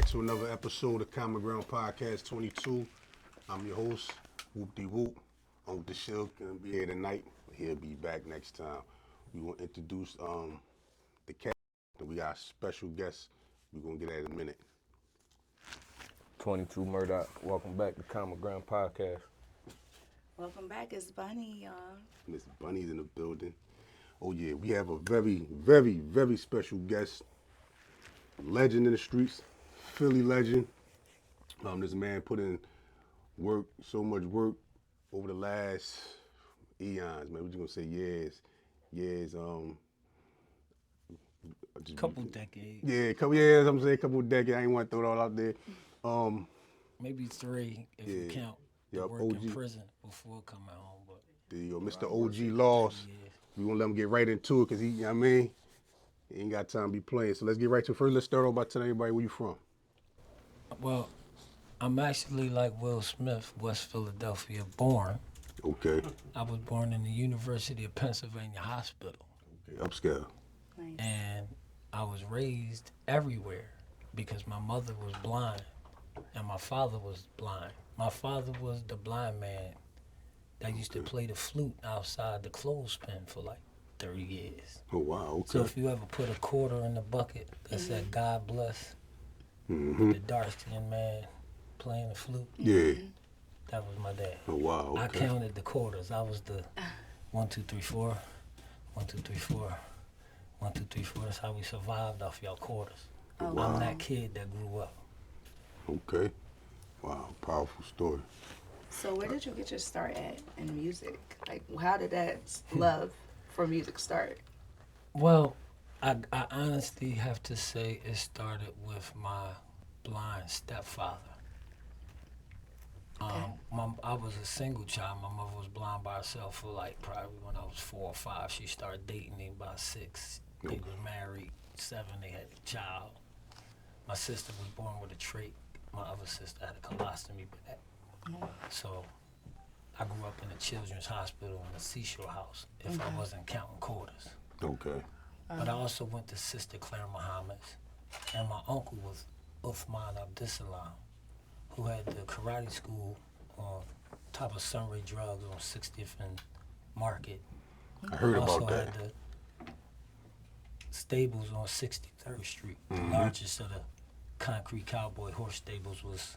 back to another episode of Common Ground Podcast 22. I'm your host, Whoop De Whoop. I'm with the show, gonna be here tonight. He'll be back next time. We will introduce the cat. We got a special guest. We're gonna get at in a minute. 22 Murdoch. Welcome back to Common Ground Podcast. Welcome back, it's Bunny, y'all. Miss Bunny's in the building. Oh yeah, we have a very, very, very special guest. Legend in the streets, Philly legend. This man put in work, so much work over the last eons, man. We're just gonna say years. Couple decades. Yeah, couple years. I'm saying couple decades. I ain't want to throw it all out there. Maybe 3 if Yeah. you count the Yup, work OG. in prison before coming home. But Mr. OG Loss. We gonna let him get right into it because he, you know what I mean, he ain't got time to be playing. So let's get right to it. First, let's start off by telling everybody where you from. well, I'm actually like Will Smith, West Philadelphia born. Okay. I was born in the University of Pennsylvania Hospital, Upscale. Nice. and I was raised everywhere because my mother was blind and my father was blind. My father was the blind man that used to play the flute outside the clothespin for like 30 years. Oh wow. Okay. So if you ever put a quarter in the bucket that said God bless, Mm-hmm. the dark-skinned man playing the flute, Yeah. that was my dad. Oh wow. I Okay. counted the quarters. I was the 1, 2, 3, 4, 1, 2, 3, 4, 1, 2, 3, 4. That's how we survived off y'all quarters. Wow. I'm that kid that grew up. Okay. Wow. Powerful story. So where did you get your start at in music? Like, how did that love for music start? Well, I honestly have to say it started with my blind stepfather. I was a single child. My mother was blind by herself for like probably when I was 4 or 5. She started dating me by 6. They were married 7. They had a child. My sister was born with a trach. My other sister had a colostomy bag. So I grew up in a children's hospital in a seashore house if I wasn't counting quarters. Okay. But I also went to Sister Claire Muhammad's, and my uncle was Uthman Abdissalam, who had the karate school on top of Sunray Drugs on 60th and Market. I heard also about that. had the stables on 63rd Street. The largest of the concrete cowboy horse stables was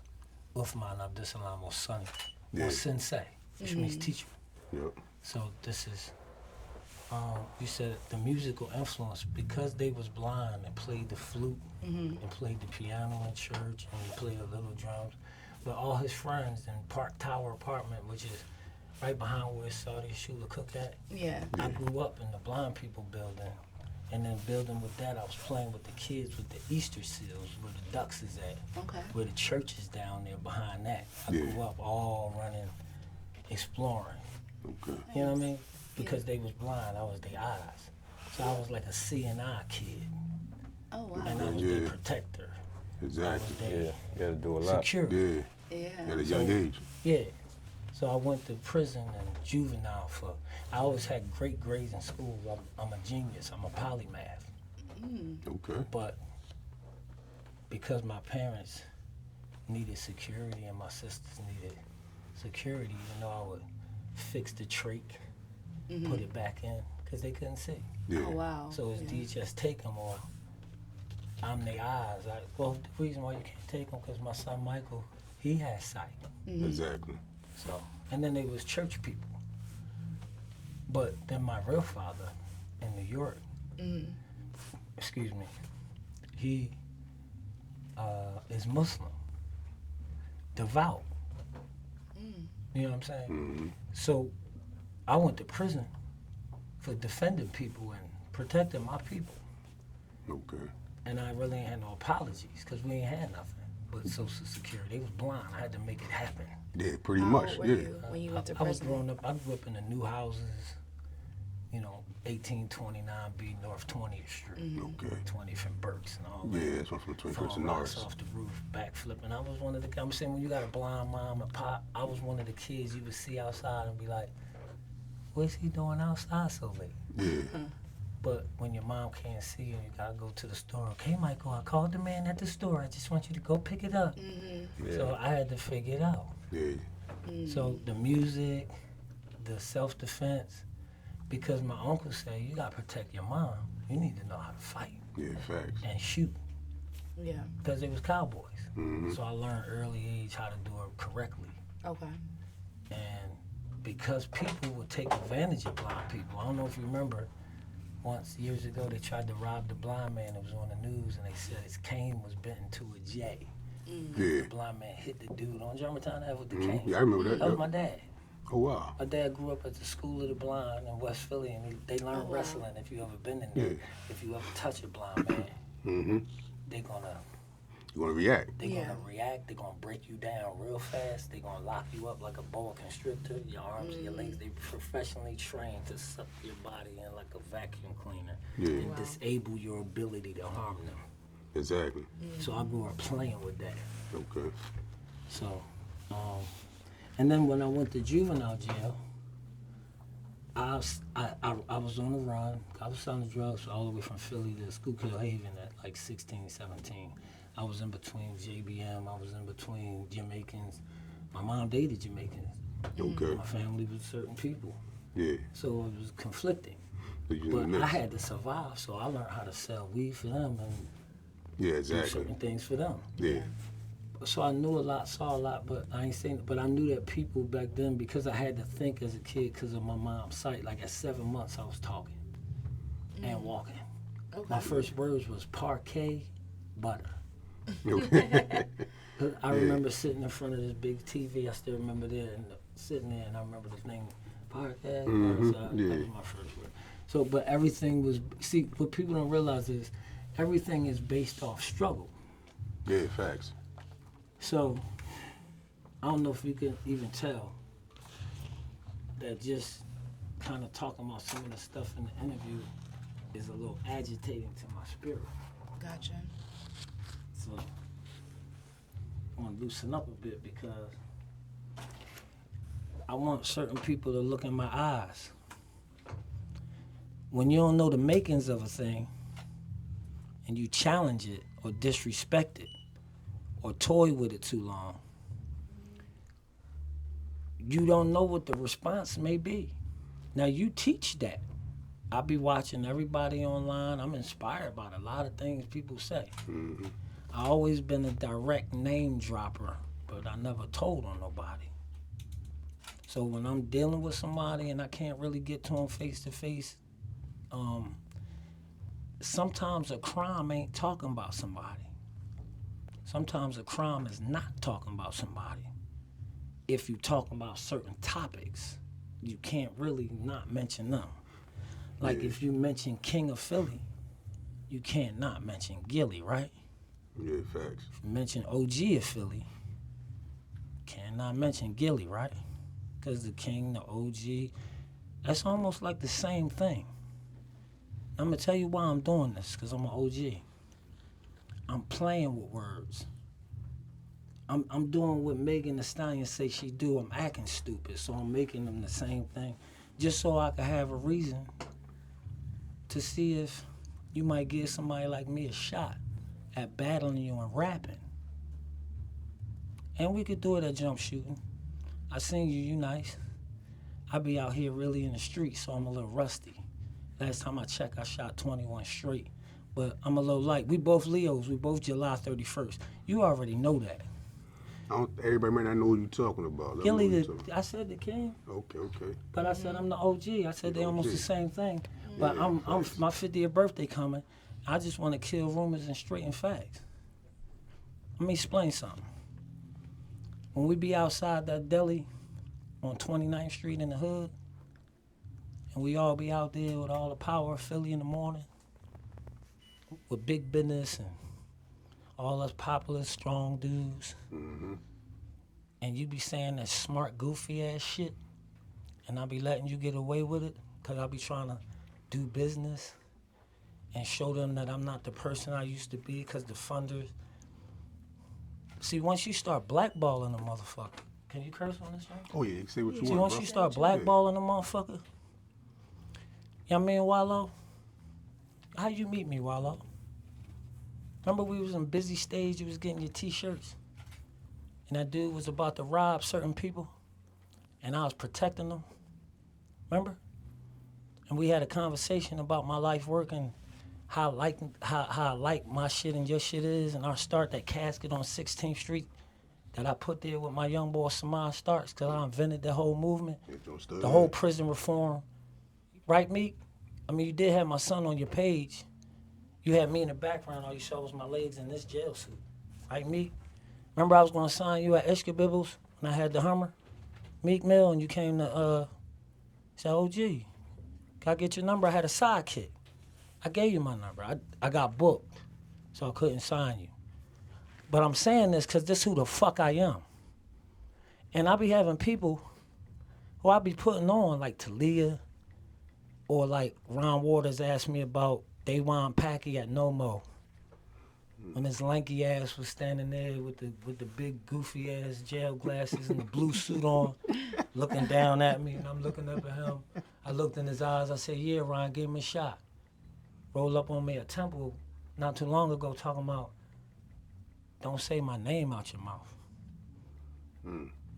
Uthman Abdissalam or Sonny, Yeah. or Sensei, which means teacher. Yep. So this is, you said the musical influence, because they was blind and played the flute and played the piano in church and he played the little drums. But all his friends in Park Tower apartment, which is right behind where Saudi Shula Cook at, Yeah. I grew up in the blind people building. And then building with that, I was playing with the kids with the Easter seals, where the ducks is at, Okay. where the church is down there behind that. I Yeah. grew up all running, exploring. Okay. You know what I mean? Because they was blind, I was their eyes. So I was like a CNI kid, Oh wow. and I was Yeah. their protector. I was Exactly. their Yeah, you gotta do a lot. security. Yeah. Yeah. At a young age. Yeah. So I went to prison and juvenile for, I always had great grades in school. I'm a genius, I'm a polymath. Okay. But because my parents needed security and my sisters needed security, even though I would fix the trach, put it back in, because they couldn't see. Yeah. Oh wow. So it's Yeah. DHS take them, or I'm their eyes. Well, the reason why you can't take them, because my son Michael, he has sight. Exactly. So, and then they was church people. But then my real father in New York, excuse me, he is Muslim, devout. You know what I'm saying? So I went to prison for defending people and protecting my people. Okay. And I really ain't had no apologies because we ain't had nothing but Social Security. They was blind. I had to make it happen. Yeah, pretty How much. old were Yeah. you when you went to I was prison? growing up, I grew up in the new houses, 1829B North 20th Street, Okay. 20th and Burks and all that. Yeah, that's one from 21st and Throwing rocks Norris. off the roof, backflipping. I was one of the, I'm saying when you got a blind mom and pop, I was one of the kids you would see outside and be like, what's he doing outside so late? Yeah. But when your mom can't see you, you gotta go to the store. Okay, Michael, I called the man at the store. I just want you to go pick it up. Yeah. So I had to figure it out. Yeah. So the music, the self-defense, because my uncle said, you gotta protect your mom. You need to know how to fight Yeah, facts. and shoot. Yeah. Because they was cowboys. Mhm. So I learned early age how to do it correctly. Okay. And because people would take advantage of blind people. I don't know if you remember, once years ago they tried to rob the blind man. It was on the news and they said his cane was bent into a J. Yeah. The blind man hit the dude on Germantown Ave with the cane. Yeah, I remember that. That was Yep. my dad. Oh, wow. My dad grew up at the School of the Blind in West Philly, and they learned Oh, wow. wrestling. If you ever been in there, Yeah. if you ever touch a blind man, Mm-hmm. they're gonna You want to react? Yeah. react. They're gonna break you down real fast. They're gonna lock you up like a boa constrictor. Your arms and your legs. They professionally trained to suck your body in like a vacuum cleaner Yeah. and Wow. disable your ability to harm them. Exactly. So I grew up playing with that. Okay. So, and then when I went to juvenile jail, I was on the run. I was selling drugs all the way from Philly to Schuylkill Haven at like 16, 17. I was in between JBM. I was in between Jamaicans. My mom dated Jamaicans. Okay. My family was certain people. Yeah. So it was conflicting. So you But didn't mix. I had to survive, so I learned how to sell weed for them and Yeah, do exactly. certain things for them. Yeah. So I knew a lot, saw a lot, but I ain't saying. But I knew that people back then, because I had to think as a kid, because of my mom's sight. Like at 7 months, I was talking and walking. Okay. My first words was parquet butter. Okay. 'Cause I remember sitting in front of this big TV. I still remember there and sitting there, and I remember the name parquet butter. So yeah. that was my first word. So, but everything was. See, what people don't realize is everything is based off struggle. Yeah, facts. So, I don't know if you can even tell that just kind of talking about some of the stuff in the interview is a little agitating to my spirit. Gotcha. So, I want to loosen up a bit because I want certain people to look in my eyes. When you don't know the makings of a thing and you challenge it or disrespect it, or toy with it too long, you don't know what the response may be. Now you teach that. I'll be watching everybody online. I'm inspired by a lot of things people say. I always been a direct name dropper, but I never told on nobody. So when I'm dealing with somebody and I can't really get to them face to face, sometimes a crime ain't talking about somebody. Sometimes a crime is not talking about somebody. If you talk about certain topics, you can't really not mention them. Like Yeah. if you mention King of Philly, you can't not mention Gilly, right? Yeah, facts. If you mention OG of Philly, cannot mention Gilly, right? Because the King, the OG, that's almost like the same thing. I'm gonna tell you why I'm doing this, because I'm an OG. I'm playing with words. I'm doing what Megan Thee Stallion say she do. I'm acting stupid, so I'm making them the same thing, just so I can have a reason to see if you might give somebody like me a shot at battling you and rapping. And we could do it at jump shooting. I seen you, you nice. I be out here really in the street, so I'm a little rusty. Last time I checked, I shot 21 straight. But I'm a little light. We both Leos. We both July 31st. You already know that. Everybody might not know what you're talking about. Let me Gilly, know what you're talking I said the King, Okay, okay. but I said I'm the OG. I said they almost the same thing. But Yeah, I'm facts. my 50th birthday coming. I just want to kill rumors and straighten facts. Let me explain something. When we be outside that deli on 29th Street in the hood, and we all be out there with all the power of Philly in the morning, with big business and all us popular, strong dudes, and you be saying that smart, goofy ass shit, and I be letting you get away with it, because I be trying to do business and show them that I'm not the person I used to be, because the funders. See, once you start blackballing a motherfucker, can you curse on this thing? Oh yeah, say what you See, want, once bro. you start blackballing a motherfucker, you know what I mean, Wallow? How you meet me, Wallo? Remember we was in busy stage, you was getting your t-shirts? And that dude was about to rob certain people, and I was protecting them. Remember? And we had a conversation about my life work and how I like my shit and your shit is, and our start that casket on 16th Street that I put there with my young boy Samaj Starks, because I invented the whole movement, the whole prison reform. Right, Meek? I mean, you did have my son on your page. You had me in the background, all you saw was my legs in this jail suit. Right, Meek? Remember I was going to sign you at Ishka Bibbles when I had the Hummer? Meek Mill, and you came to, say, OG, can I get your number? I had a sidekick. I gave you my number. I got booked, so I couldn't sign you. But I'm saying this because this who the fuck I am. And I be having people who I be putting on, like Talia, or like Ron Waters asked me about Daywan Packy at No Mo. When his lanky ass was standing there with the big goofy ass jail glasses and the blue suit on, looking down at me, and I'm looking up at him. I looked in his eyes, I said, yeah, Ron, give him a shot. Roll up on me at Temple not too long ago talking about, don't say my name out your mouth.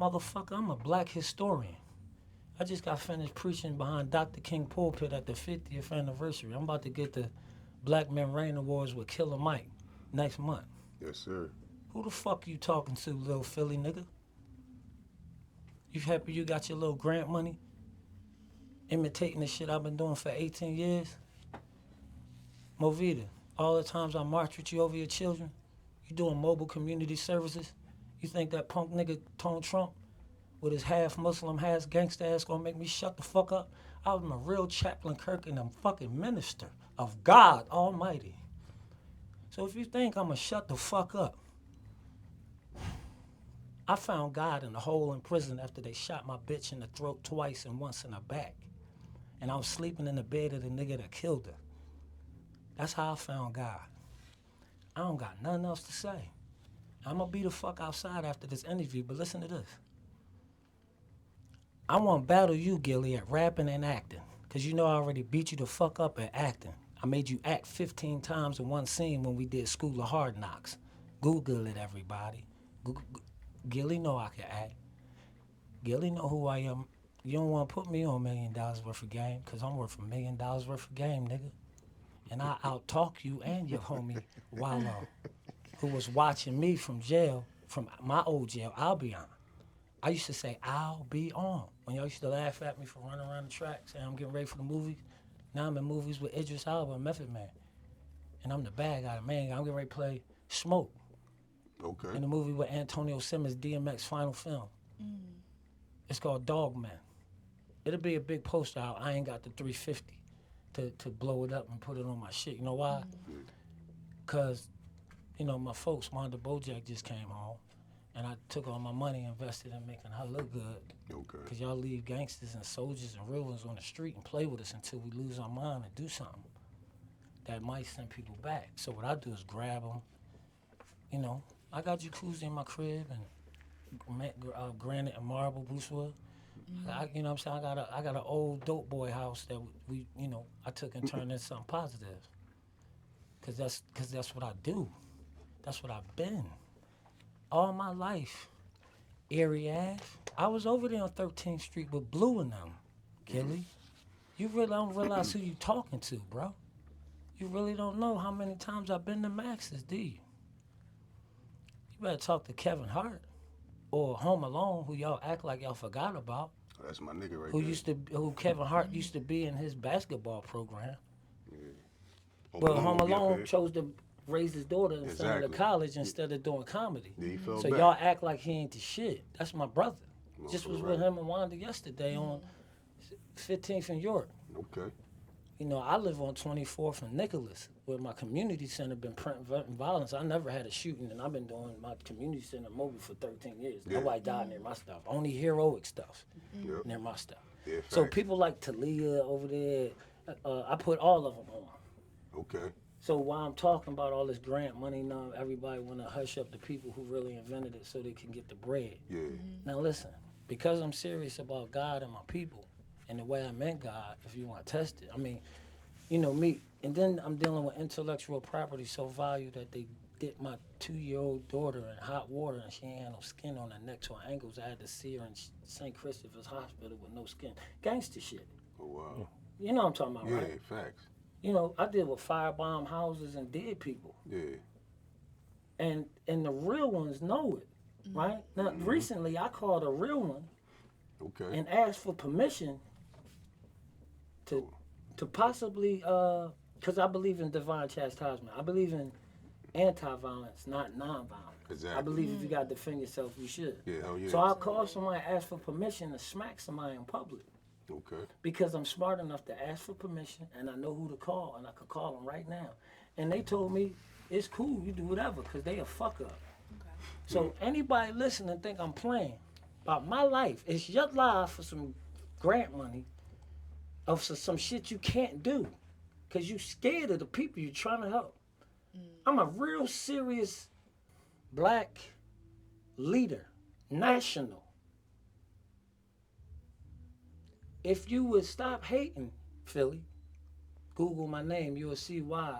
Motherfucker, I'm a black historian. I just got finished preaching behind Dr. King pulpit at the 50th anniversary. I'm about to get the Black Men Reign Awards with Killer Mike next month. Yes, sir. Who the fuck you talking to, little Philly nigga? You happy you got your little grant money? Imitating the shit I've been doing for 18 years? Movida, all the times I marched with you over your children, you doing mobile community services? You think that punk nigga Tone Trump with his half Muslim, half gangster ass gonna make me shut the fuck up? I'm a real Chaplain Kirk and I'm fucking minister of God Almighty. So if you think I'ma shut the fuck up, I found God in a hole in prison after they shot my bitch in the throat twice and once in the back. And I was sleeping in the bed of the nigga that killed her. That's how I found God. I don't got nothing else to say. I'm gonna be the fuck outside after this interview, but listen to this. I want to battle you, Gilly, at rapping and acting, because you know I already beat you the fuck up at acting. I made you act 15 times in one scene when we did School of Hard Knocks. Google it, everybody. Gilly know I can act. Gilly know who I am. You don't want to put me on $1 million worth of game, because I'm worth $1 million worth of game, nigga. And I out-talk you and your homie, Wallo, who was watching me from jail, from my old jail, Albion. I used to say, I'll be on. When y'all used to laugh at me for running around the track, saying I'm getting ready for the movies. Now I'm in movies with Idris Elba and Method Man. And I'm the bad guy, the main guy. I'm getting ready to play Smoke Okay. in the movie with Antonio Simmons, DMX final film. It's called Dogman. It'll be a big poster out. I ain't got the 350 to blow it up and put it on my shit. You know why? Because, you know, my folks, Wanda Bojack just came home. And I took all my money and invested in making her look good. Okay. Because y'all leave gangsters and soldiers and real ones on the street and play with us until we lose our mind and do something that might send people back. So what I do is grab them. You know, I got jacuzzi in my crib and granite and marble, Brucewood. You know what I'm saying? I got an old dope boy house that we you know, I took and turned into something positive. Cause that's what I do. That's what I've been. All my life, Erie Ave. I was over there on 13th Street with Blue and them, Gilly. You really don't realize who you talking to, bro. You really don't know how many times I've been to Max's, do you? You better talk to Kevin Hart or Home Alone, who y'all act like y'all forgot about. That's my nigga right Who there. who Kevin Hart used to be in his basketball program. Home But Alone Home will be up Alone here. chose to raise his daughter and send her to Exactly. college instead of doing comedy. Yeah, he fell So back. y'all act like he ain't the shit. That's my brother. Just was Right. with him and Wanda yesterday on 15th and York. Okay. You know, I live on 24th and Nicholas, where my community center been preventing violence. I never had a shooting, and I've been doing my community center mobile for 13 years. Yeah. Nobody died near my stuff. Only heroic stuff Yep. near my stuff. Yeah, So facts. people like Talia over there, I put all of them on. Okay. So while I'm talking about all this grant money now, everybody want to hush up the people who really invented it so they can get the bread. Yeah. Now listen, because I'm serious about God and my people and the way I meant God, if you want to test it. I mean, you know me, And then I'm dealing with intellectual property so valued that they dipped my 2-year-old daughter in hot water and she ain't had no skin on her neck to her ankles. I had to see her in St. Christopher's Hospital with no skin. Gangster shit. Oh wow. You know what I'm talking about, Yeah, right? facts. You know, I deal with firebomb houses and dead people. Yeah. And the real ones know it, right? Now, recently I called a real one Okay. and asked for permission to possibly, because I believe in divine chastisement. I believe in anti-violence, not non-violence. Exactly. I believe if you got to defend yourself, you should. Yeah, hell yeah. So I'll call somebody, ask for permission to smack somebody in public Okay. because I'm smart enough to ask for permission and I know who to call and I could call them right now. And they told me, it's cool, you do whatever, because they a fuck up. So anybody listening think I'm playing about my life, it's your life for some grant money of some shit you can't do because you scared of the people you're trying to help. I'm a real serious black leader, national. If you would stop hating, Philly, Google my name, you'll see why.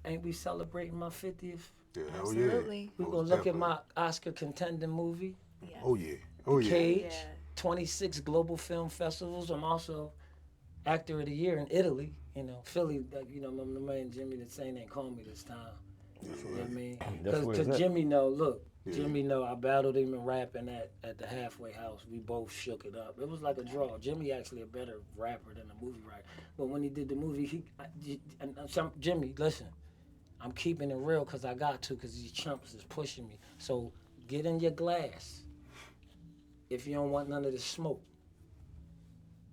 Ain't we celebrating my 50th? Yeah, hell Absolutely. yeah. We're Most going to look at definitely. my Oscar contending movie, Yes. Oh yeah. Oh yeah. Cage, Yeah. 26 global film festivals. I'm also actor of the year in Italy. You know, Philly, you know, my man Jimmy the Saint ain't called me this time. You know what I mean? That's where it's Because at. Jimmy know, look, Yeah. Jimmy know I battled him in rapping at the halfway house. We both shook it up. It was like a draw. Jimmy actually a better rapper than a movie writer. But when he did the movie, Jimmy, listen, I'm keeping it real because I got to because these chumps is pushing me. So get in your glass if you don't want none of this smoke.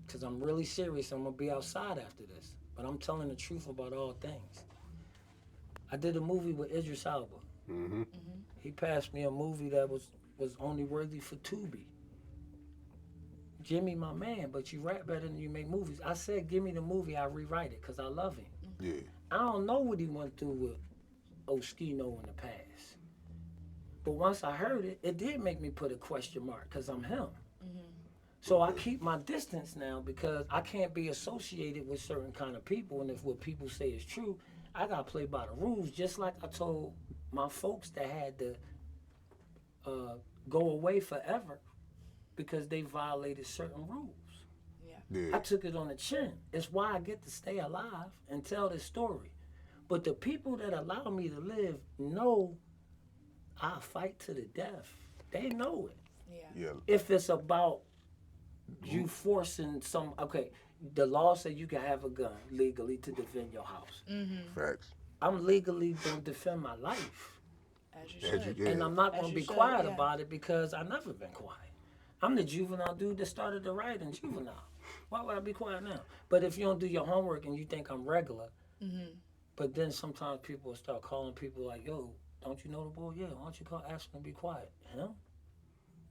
Because I'm really serious. I'm going to be outside after this. But I'm telling the truth about all things. I did a movie with Idris Elba. Mm-hmm. He passed me a movie that was only worthy for Tubi. Jimmy, my man, but you rap better than you make movies. I said, give me the movie, I rewrite it because I love him. Yeah. I don't know what he went through with Oskino in the past. But once I heard it, it did make me put a question mark because I'm him. So I keep my distance now because I can't be associated with certain kind of people. And if what people say is true, I got to play by the rules. Just like I told my folks that had to go away forever because they violated certain rules. Yeah. I took it on the chin. It's why I get to stay alive and tell this story. But the people that allow me to live know I fight to the death. They know it. Yeah. If it's about you forcing okay, the law says you can have a gun legally to defend your house. Facts. I'm legally going to defend my life. As you As should. you- yeah. And I'm not As going to you be should, quiet yeah. about it because I've never been quiet. I'm the juvenile dude that started the riot in Juvenile. Why would I be quiet now? But if you don't do your homework and you think I'm regular, but then sometimes people will start calling people like, yo, don't you know the boy? Yeah, why don't you ask him to be quiet? Him?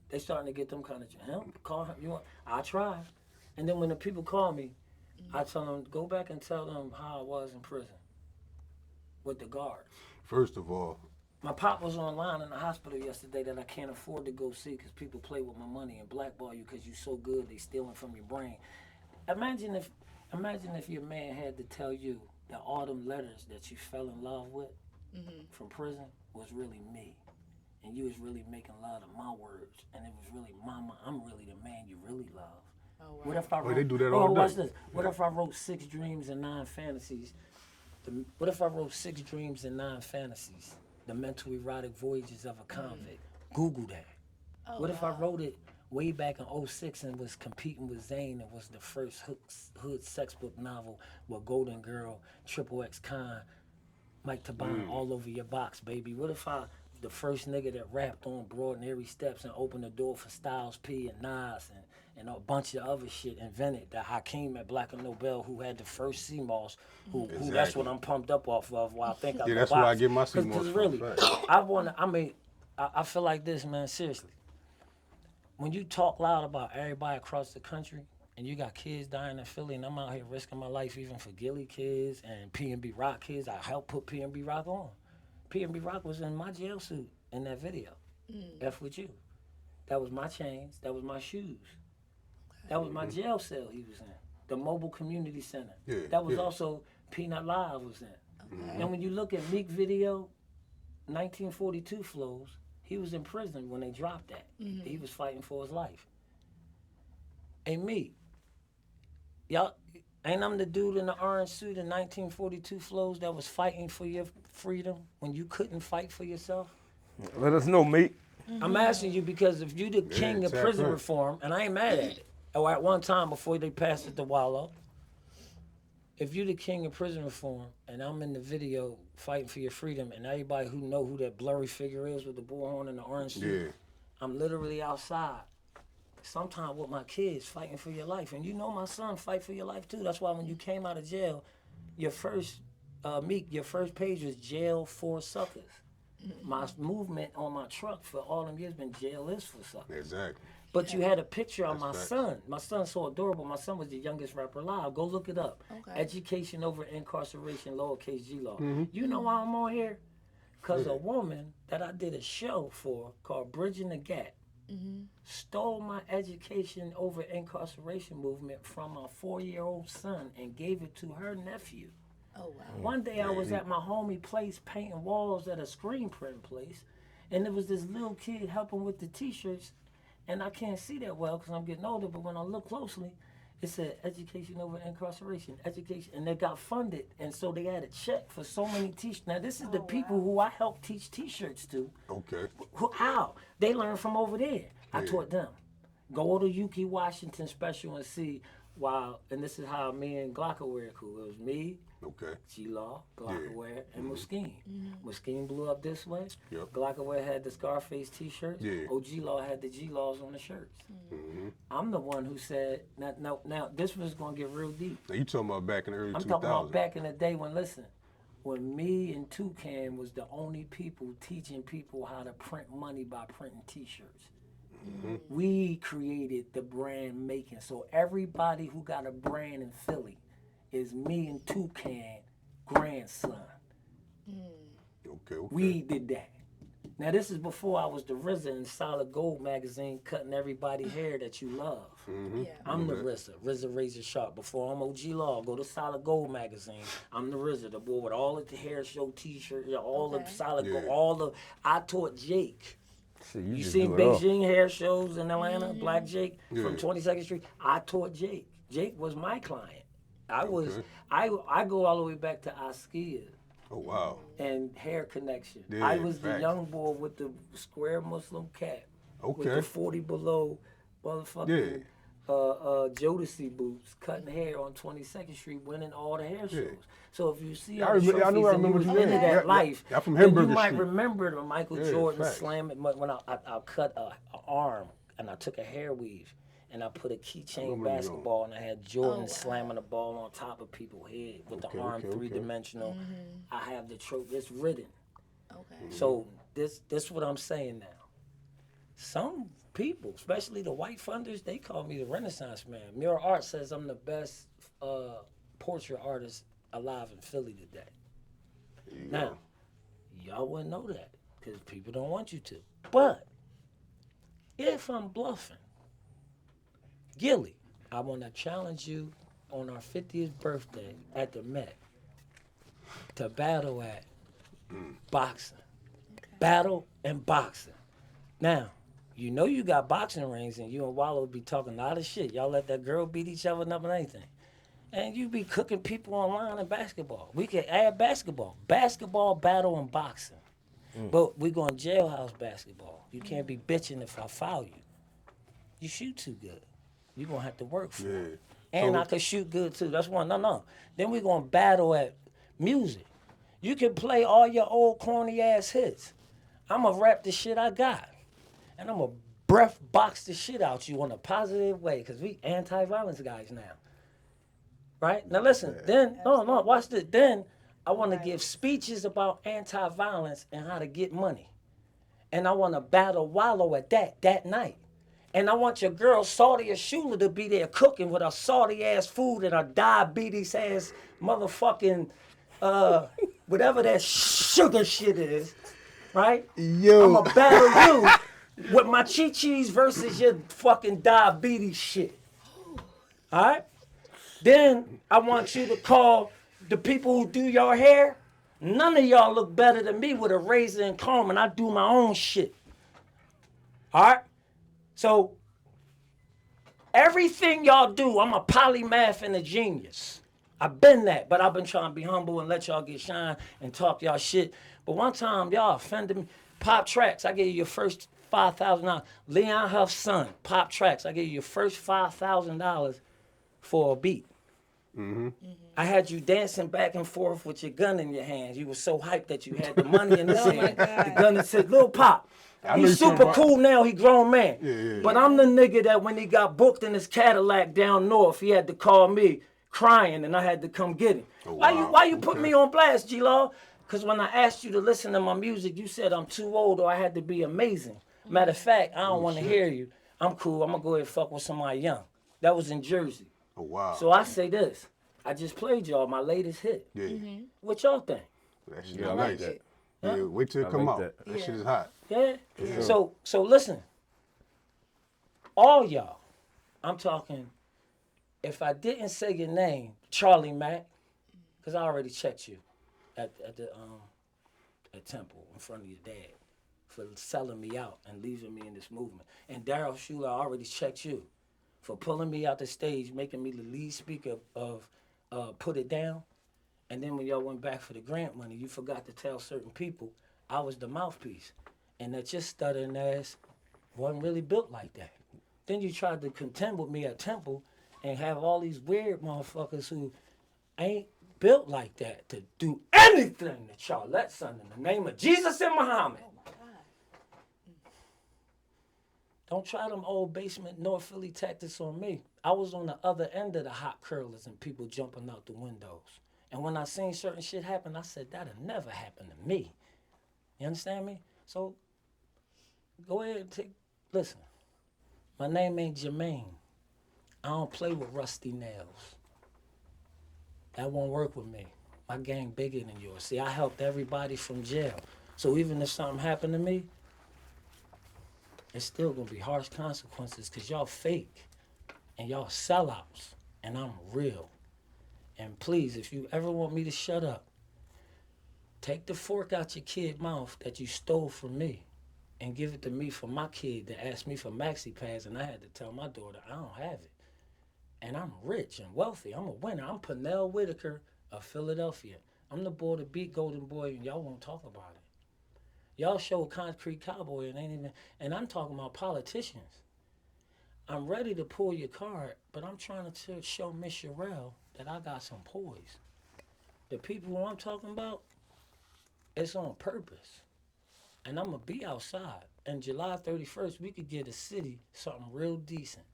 They starting to get them kind of, him? Call him. You want? I try. And then when the people call me, I tell them, go back and tell them how I was in prison with the guards. First of all, My pop was online in the hospital yesterday that I can't afford to go see because people play with my money and blackball you because you're so good, they stealing from your brain. Imagine if your man had to tell you that all them letters that you fell in love with from prison was really me. And you was really making love to my words. And it was really, mama, I'm really the man you really love. Oh, wow. What if I wrote, they do that all watch day. this. What if I wrote 6 dreams and 9 fantasies? What if I wrote 6 dreams and 9 fantasies? The mental erotic voyages of a convict. Google that. Oh, What if I wow. wrote it way back in '06 and was competing with Zane and was the first hood sex book novel with Golden Girl, Triple X Khan, Mike Tabana all over your box, baby? What if I the first nigga that rapped on Broad and Erie Steps and opened the door for Styles P and Nas and a bunch of other shit invented that Hakeem at Black and Nobel who had the first CMOS, who that's Exactly. what I'm pumped up off of. Well, I think Yeah, that's where I get my CMOS Because from, really, facts. I feel like this, man, seriously. When you talk loud about everybody across the country and you got kids dying in Philly and I'm out here risking my life even for Gilly kids and P&B Rock kids, I helped put P&B Rock on. P&B Rock was in my jail suit in that video. F with you. That was my chains. That was my shoes. That was my jail cell he was in. The mobile community center. Yeah, That was yeah. also Peanut Live was in. Okay. And when you look at Meek video, 1942 flows, he was in prison when they dropped that. He was fighting for his life. Hey, Meek, y'all, ain't I'm the dude in the orange suit in 1942 flows that was fighting for your freedom when you couldn't fight for yourself? Let us know, mate. I'm asking you because if you the king of tap prison in. reform, and I ain't mad at it, or at one time before they passed it to Wallow, if you the king of prison reform and I'm in the video fighting for your freedom and everybody who know who that blurry figure is with the bullhorn and the orange suit, Yeah. I'm literally outside, sometimes with my kids fighting for your life. And you know my son fight for your life too. That's why when you came out of jail, your first, Meek, your first page was jail for suckers. My movement on my truck for all them years been jail is for suckers. Exactly. But you had a picture of my facts. son. My son's so adorable. My son was the youngest rapper alive. Go look it up. Okay. Education over incarceration, lowercase G law. You know why I'm on here? Because a woman that I did a show for called Bridging the Gap stole my education over incarceration movement from my 4-year-old son and gave it to her nephew. Oh wow. One day I was at my homie place painting walls at a screen print place, and there was this little kid helping with the t-shirts, and I can't see that well because I'm getting older, but when I look closely, it said education over incarceration, education, and they got funded, and so they had a check for so many t-shirts. Now this is the people who I helped teach t-shirts to. Okay. How? They learned from over there. I Yeah. taught them. Go to Yuki Washington special and see while, and this is how me and Glocka were cool. It was me, Okay. G-Law, Glockaware, and Muskeen. Mm-hmm. Muskeen blew up this way. Yep. Glockaware had the Scarface t-shirts. Yeah. OG-Law had the G-Laws on the shirts. I'm the one who said, now this was going to get real deep. Now you talking about back in the early I'm 2000s. talking about back in the day when me and Toucan was the only people teaching people how to print money by printing t-shirts. We created the brand making. So everybody who got a brand in Philly is me and Toucan grandson. Okay. We did that. Now this is before I was the RZA in Solid Gold magazine cutting everybody's hair that you love. Yeah. I'm the RZA Razor Sharp. Before I'm OG Law, go to Solid Gold magazine. I'm the RZA, the boy with all of the hair show t-shirts, all the Okay. Solid Gold, Yeah. all the. I taught Jake. Shit, You just seen do it all. Beijing hair shows in Atlanta, Black Jake Yeah. from 22nd Street. I taught Jake. Jake was my client. I was. Okay. I go all the way back to Askia Oh wow. and Hair Connection. Yeah, I was the facts. young boy with the square Muslim cap, with Okay. the 40 below motherfucking Jodeci boots, cutting hair on 22nd Street, winning all the hair shows. So if you see I all the remember- I trophies know I and you remember was you into in. that Yeah, life, yeah, from then you Hamburger might Street. remember the Michael Yeah, Jordan facts. slam it when I cut a arm and I took a hair weave. And I put a keychain remember you basketball, and I had Jordan wow. slamming the ball on top of people's head with the Okay, arm okay. three-dimensional. I have the trophy. It's written. Okay. So this what I'm saying now. Some people, especially the white funders, they call me the Renaissance man. Mural Art says I'm the best portrait artist alive in Philly today. Now, y'all wouldn't know that because people don't want you to. But if I'm bluffing, Gilly, I want to challenge you on our 50th birthday at the Met to battle at boxing. Battle and boxing. Now, you know you got boxing rings and you and Wallow be talking a lot of shit. Y'all let that girl beat each other up and anything. And you be cooking people online in basketball. We can add basketball. Basketball, battle, and boxing. But we going jailhouse basketball. You can't be bitching if I foul you. You shoot too good. You're going to have to work for it. Yeah. And So- I can shoot good too. That's one. No. Then we're going to battle at music. You can play all your old corny ass hits. I'm going to rap the shit I got. And I'm going to breath box the shit out you in a positive way because we anti-violence guys now. Right? Now listen, then, no, watch this. Then I want to give speeches about anti-violence and how to get money. And I want to battle Wallow at that night. And I want your girl Saudia Shula to be there cooking with her salty ass food and her diabetes ass motherfucking whatever that sugar shit is, right? Yo. I'm gonna battle you with my chi-chis versus your fucking diabetes shit. All right? Then I want you to call the people who do your hair, none of y'all look better than me with a razor and comb, and I do my own shit. All right? So, everything y'all do, I'm a polymath and a genius. I've been that, but I've been trying to be humble and let y'all get shine and talk y'all shit. But one time, y'all offended me. Pop Tracks, I gave you your first $5,000. Leon Huff's son, Pop Tracks, I gave you your first $5,000 for a beat. I had you dancing back and forth with your gun in your hands. You were so hyped that you had the money in his Oh my hand. God. The gun that said, Lil Pop. know He's you talking super about- cool now. He grown man. Yeah. But I'm the nigga that when he got booked in his Cadillac down north, he had to call me crying, and I had to come get him. Oh, Why wow. you put Okay. me on blast, G-Law? Because when I asked you to listen to my music, you said I'm too old or I had to be amazing. Matter of fact, I don't want to shit. hear you. I'm cool. I'm going to go ahead and fuck with somebody young. That was in Jersey. Oh, wow. So I say this. I just played y'all my latest hit. yeah. What y'all think? That shit Yeah, is I nice. like that. Yeah, wait till it I come like out. that. That shit Yeah. is hot. Yeah? sure. So listen. All y'all, I'm talking, if I didn't say your name, Charlie Mack, because I already checked you at Temple in front of your dad for selling me out and leaving me in this movement. And Daryl Schuler, I already checked you for pulling me out the stage, making me the lead speaker of Put It Down. And then when y'all went back for the grant money, you forgot to tell certain people I was the mouthpiece. And that your stuttering ass wasn't really built like that. Then you tried to contend with me at Temple and have all these weird motherfuckers who ain't built like that to do anything to Charlotte's son in the name of Jesus and Muhammad. Don't try them old basement North Philly tactics on me. I was on the other end of the hot curlers and people jumping out the windows. And when I seen certain shit happen, I said, that'll never happen to me. You understand me? So, go ahead and listen. My name ain't Jermaine. I don't play with rusty nails. That won't work with me. My game bigger than yours. See, I helped everybody from jail. So even if something happened to me, it's still gonna be harsh consequences because y'all fake and y'all sellouts and I'm real. And please, if you ever want me to shut up, take the fork out your kid's mouth that you stole from me and give it to me for my kid that asked me for maxi pads and I had to tell my daughter I don't have it. And I'm rich and wealthy. I'm a winner. I'm Pernell Whitaker of Philadelphia. I'm the boy, the beat Golden Boy, and y'all won't talk about it. Y'all show Concrete Cowboy and ain't even, and I'm talking about politicians. I'm ready to pull your card, but I'm trying to show Miss Sherelle that I got some poise. The people who I'm talking about, it's on purpose. And I'm going to be outside. And July 31st, we could get a city something real decent.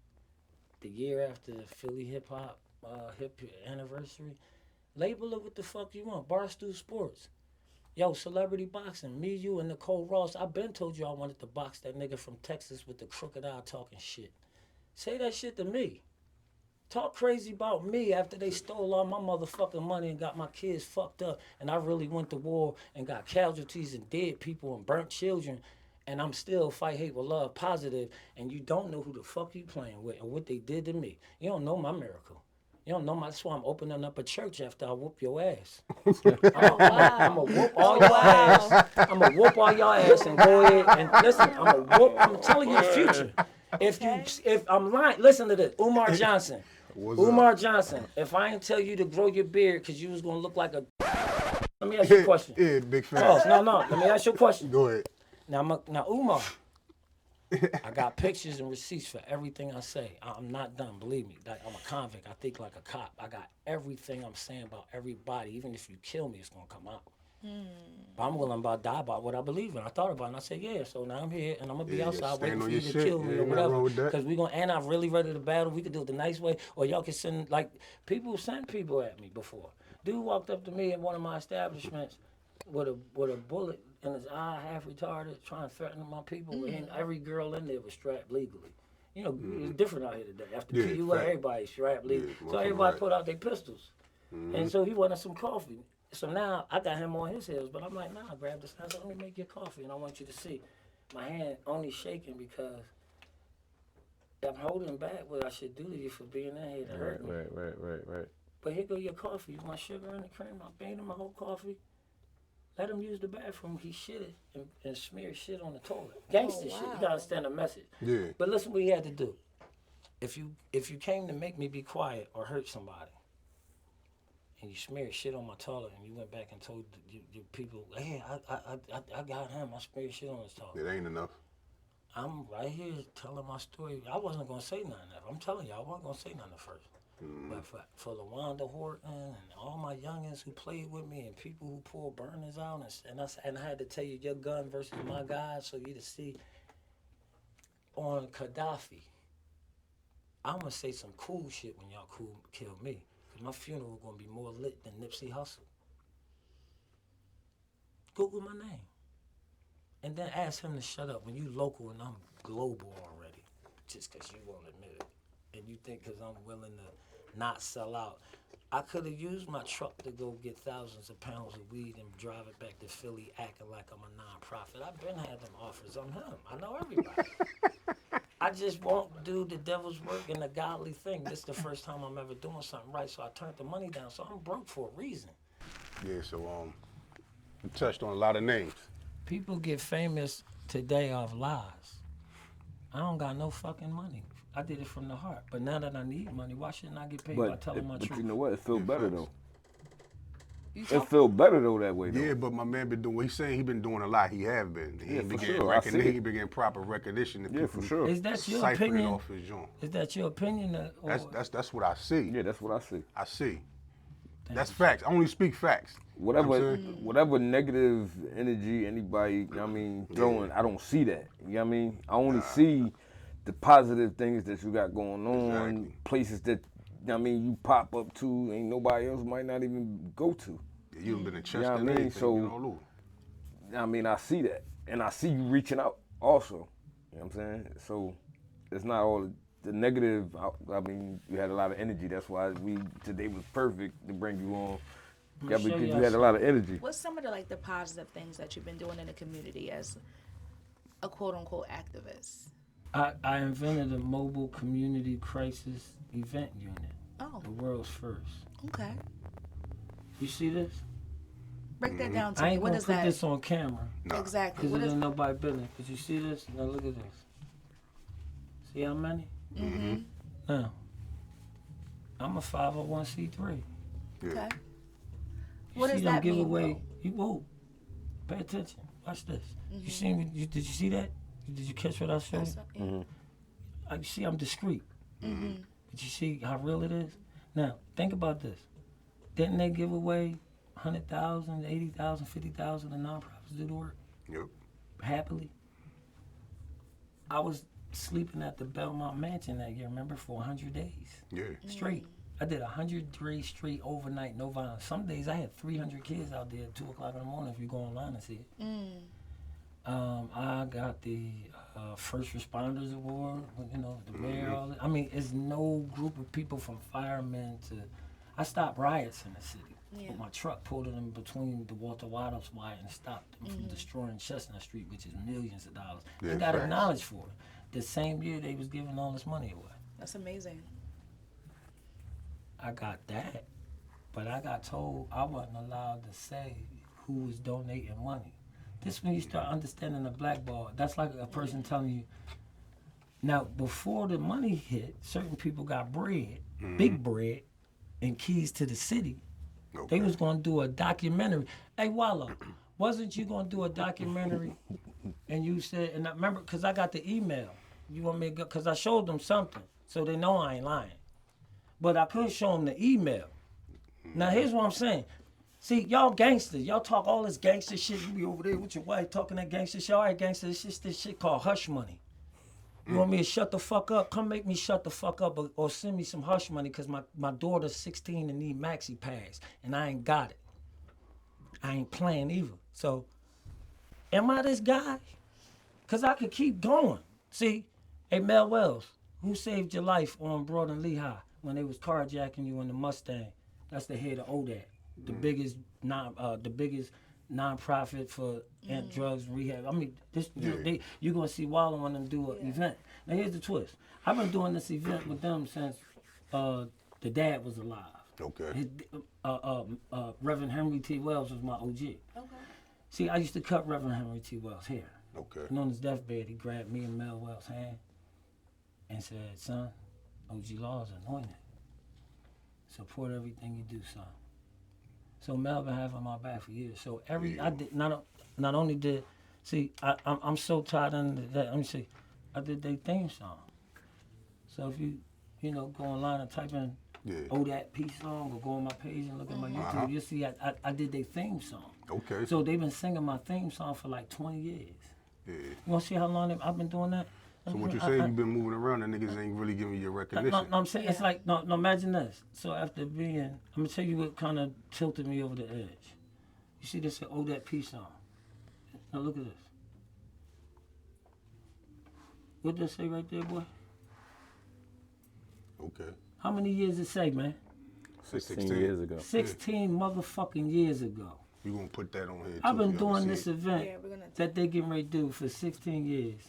The year after the Philly hip anniversary, label it what the fuck you want. Barstool Sports. Yo, celebrity boxing. Me, you, and Nicole Ross. I been told you I wanted to box that nigga from Texas with the crooked eye talking shit. Say that shit to me. Talk crazy about me after they stole all my motherfucking money and got my kids fucked up. And I really went to war and got casualties and dead people and burnt children. And I'm still fight hate with love positive. And you don't know who the fuck you playing with and what they did to me. You don't know my miracle. You don't know my, that's why I'm opening up a church after I whoop your ass. I'm gonna whoop all your ass. I'm gonna whoop all your ass and go ahead and listen. I'm telling you the future. If I'm lying, listen to this. Umar Johnson. What's Umar up? Johnson. If I ain't tell you to grow your beard because you was gonna look like a. Let me ask you a question. Yeah, big fan. Pause. No. Let me ask you a question. Go ahead. Now Umar. I got pictures and receipts for everything I say. I'm not done, believe me. I'm a convict. I think like a cop. I got everything I'm saying about everybody. Even if you kill me, it's gonna come out. But I'm willing to die about what I believe in. I thought about it and I said, yeah, so now I'm here and I'm gonna be Yeah, outside stand waiting on for you your to shit. kill me Yeah, or ain't nothing wrong with whatever. that. Because we gonna, and I'm really ready to battle. We could do it the nice way, or y'all can send, like, people sent people at me before. Dude walked up to me at one of my establishments with a bullet in his eye, half retarded, trying to threaten my people, and every girl in there was strapped legally. You know, it's different out here today. After Yeah, PUA, fact. everybody's strapped legally. Yeah, So motherfucker everybody right. put out their pistols. And so he wanted some coffee. So now I got him on his heels, but I'm like, nah, grab this. I said, let me make your coffee, and I want you to see. My hand only shaking because I'm holding back what I should do to you for being in here to hurt me. Right. But here go your coffee. You want sugar in the cream? I made him a whole coffee. Let him use the bathroom. He shitted and smeared shit on the toilet. Gangster shit. You gotta understand the message. Yeah. But listen what he had to do. If you came to make me be quiet or hurt somebody, and you smeared shit on my toilet, and you went back and told your people, hey, I got him. I smeared shit on his toilet. It ain't enough. I'm right here telling my story. I wasn't gonna say nothing. I'm telling you, I wasn't gonna say nothing at first. But for LaWanda Horton and all my youngins who played with me and people who pulled burners out and I had to tell you your gun versus my guy so you to see on Gaddafi. I'm gonna say some cool shit when y'all kill me. Cause my funeral gonna be more lit than Nipsey Hussle. Google my name. And then ask him to shut up when you local and I'm global already. Just cause you won't admit it. And you think because I'm willing to not sell out. I could have used my truck to go get thousands of pounds of weed and drive it back to Philly acting like I'm a nonprofit. I've been had them offers. I'm him. I know everybody. I just won't do the devil's work and the godly thing. This is the first time I'm ever doing something right, so I turned the money down. So I'm broke for a reason. Yeah, so you touched on a lot of names. People get famous today off lies. I don't got no fucking money. I did it from the heart. But now that I need money, why shouldn't I get paid by telling my but truth? you know what? It feel better though. You It talk, feel better though that way though. Yeah, but my man been doing. He's saying he been doing a lot. He have been. He Yeah, been for getting sure. I see recognition. it. He been getting proper recognition. Yeah, for sure. Is that your Ciphering opinion? off his joint. Is that your opinion? Or That's what I see. Yeah, that's what I see. I see. That's facts. I only speak facts. Whatever, You know what I'm saying? whatever negative energy anybody, you know what I mean, throwing, I don't see that. You know what I mean? I only see the positive things that you got going on, Exactly. places that, you know what I mean, you pop up to, ain't nobody else might not even go to. Yeah, you done been in Chester Yeah, I and mean, everything, so- you know, all over. I mean, I see that. And I see you reaching out also. You know what I'm saying? So it's not all the negative. I mean, you had a lot of energy. That's why today was perfect to bring you on. Yeah, show because you y'all had a lot of energy. what's some of the positive things that you've been doing in the community as a quote unquote activist? I invented a mobile community crisis event unit. Oh, The world's first. okay. You see this? Break that down to I me. ain't What gonna is put that? this on camera Exactly. because What it is? ain't nobody business. But you see this? Now look at this. See how many? Mm-hmm. Now, I'm a 501c3. Yeah. Okay. You What see does them that give mean, away? though? You whoa. Pay attention. Watch this. You see me? Did you see that? Did you catch what I showed? You see, I'm discreet. But you see how real it is? Now, think about this. Didn't they give away 100,000, 80,000, 50,000 to nonprofits to do the work Yep. happily? I was sleeping at the Belmont Mansion that year, remember, for 100 days Yeah. straight. I did 103 straight overnight, no violence. Some days I had 300 kids out there at 2 o'clock in the morning if you go online and see it. I got the First Responders Award, you know, the mayor, all that. I mean, it's no group of people from firemen to... I stopped riots in the city. Yeah. But my truck pulled them between the Walter Whitehouse wire and stopped them from destroying Chestnut Street, which is millions of dollars. Yeah, They got facts. acknowledged for it. The same year they was giving all this money away. That's amazing. I got that, but I got told I wasn't allowed to say who was donating money. This when you start understanding the blackball. That's like a person telling you. Now, before the money hit, certain people got bread, big bread, and keys to the city. Okay. They was gonna do a documentary. Hey, Wallow, wasn't you gonna do a documentary? And you said, and I remember, cause I got the email. You want me to go? Cause I showed them something, so they know I ain't lying. But I couldn't show them the email. Now here's what I'm saying. See, y'all gangsters, y'all talk all this gangster shit. You be over there with your wife talking that gangster shit. All right, gangster, it's just this shit called hush money. You want me to shut the fuck up? Come make me shut the fuck up or send me some hush money because my daughter's 16 and need maxi pads and I ain't got it. I ain't playing either. So, am I this guy? Because I could keep going. See, hey, Mel Wells, who saved your life on Broad and Lehigh when they was carjacking you in the Mustang? That's the head of ODAT, the biggest nonprofit for drugs and rehab. I mean, this you're gonna see Wallow when them do an event. Now here's the twist. I've been doing this event with them since the dad was alive. Okay. Reverend Henry T. Wells was my OG. Okay. See, I used to cut Reverend Henry T. Wells' hair. Okay. And on his deathbed, he grabbed me and Mel Wells' hand and said, son, OG Law is anointed. Support everything you do, son. So Mel been having my back for years. So I did not only did, see, I'm so tied into that. Let me see, I did their theme song. So if you know, go online and type in Oh That Peace Song or go on my page and look at my YouTube, you'll see I did their theme song. Okay. So they've been singing my theme song for like 20 years. Yeah. You want to see how long I've been doing that? So what you're saying, you've been moving around and niggas ain't really giving you recognition. No, I'm saying, it's like, no, imagine this. So after being, I'm going to tell you what kind of tilted me over the edge. You see this, Oh That Peace Song. Now look at this. What does it say right there, boy? Okay. How many years it say, man? 16 years ago. 16 motherfucking years ago. We gonna put that on here too. I've been for y'all to doing see this it. event Yeah, we're gonna that they getting ready to do for 16 years.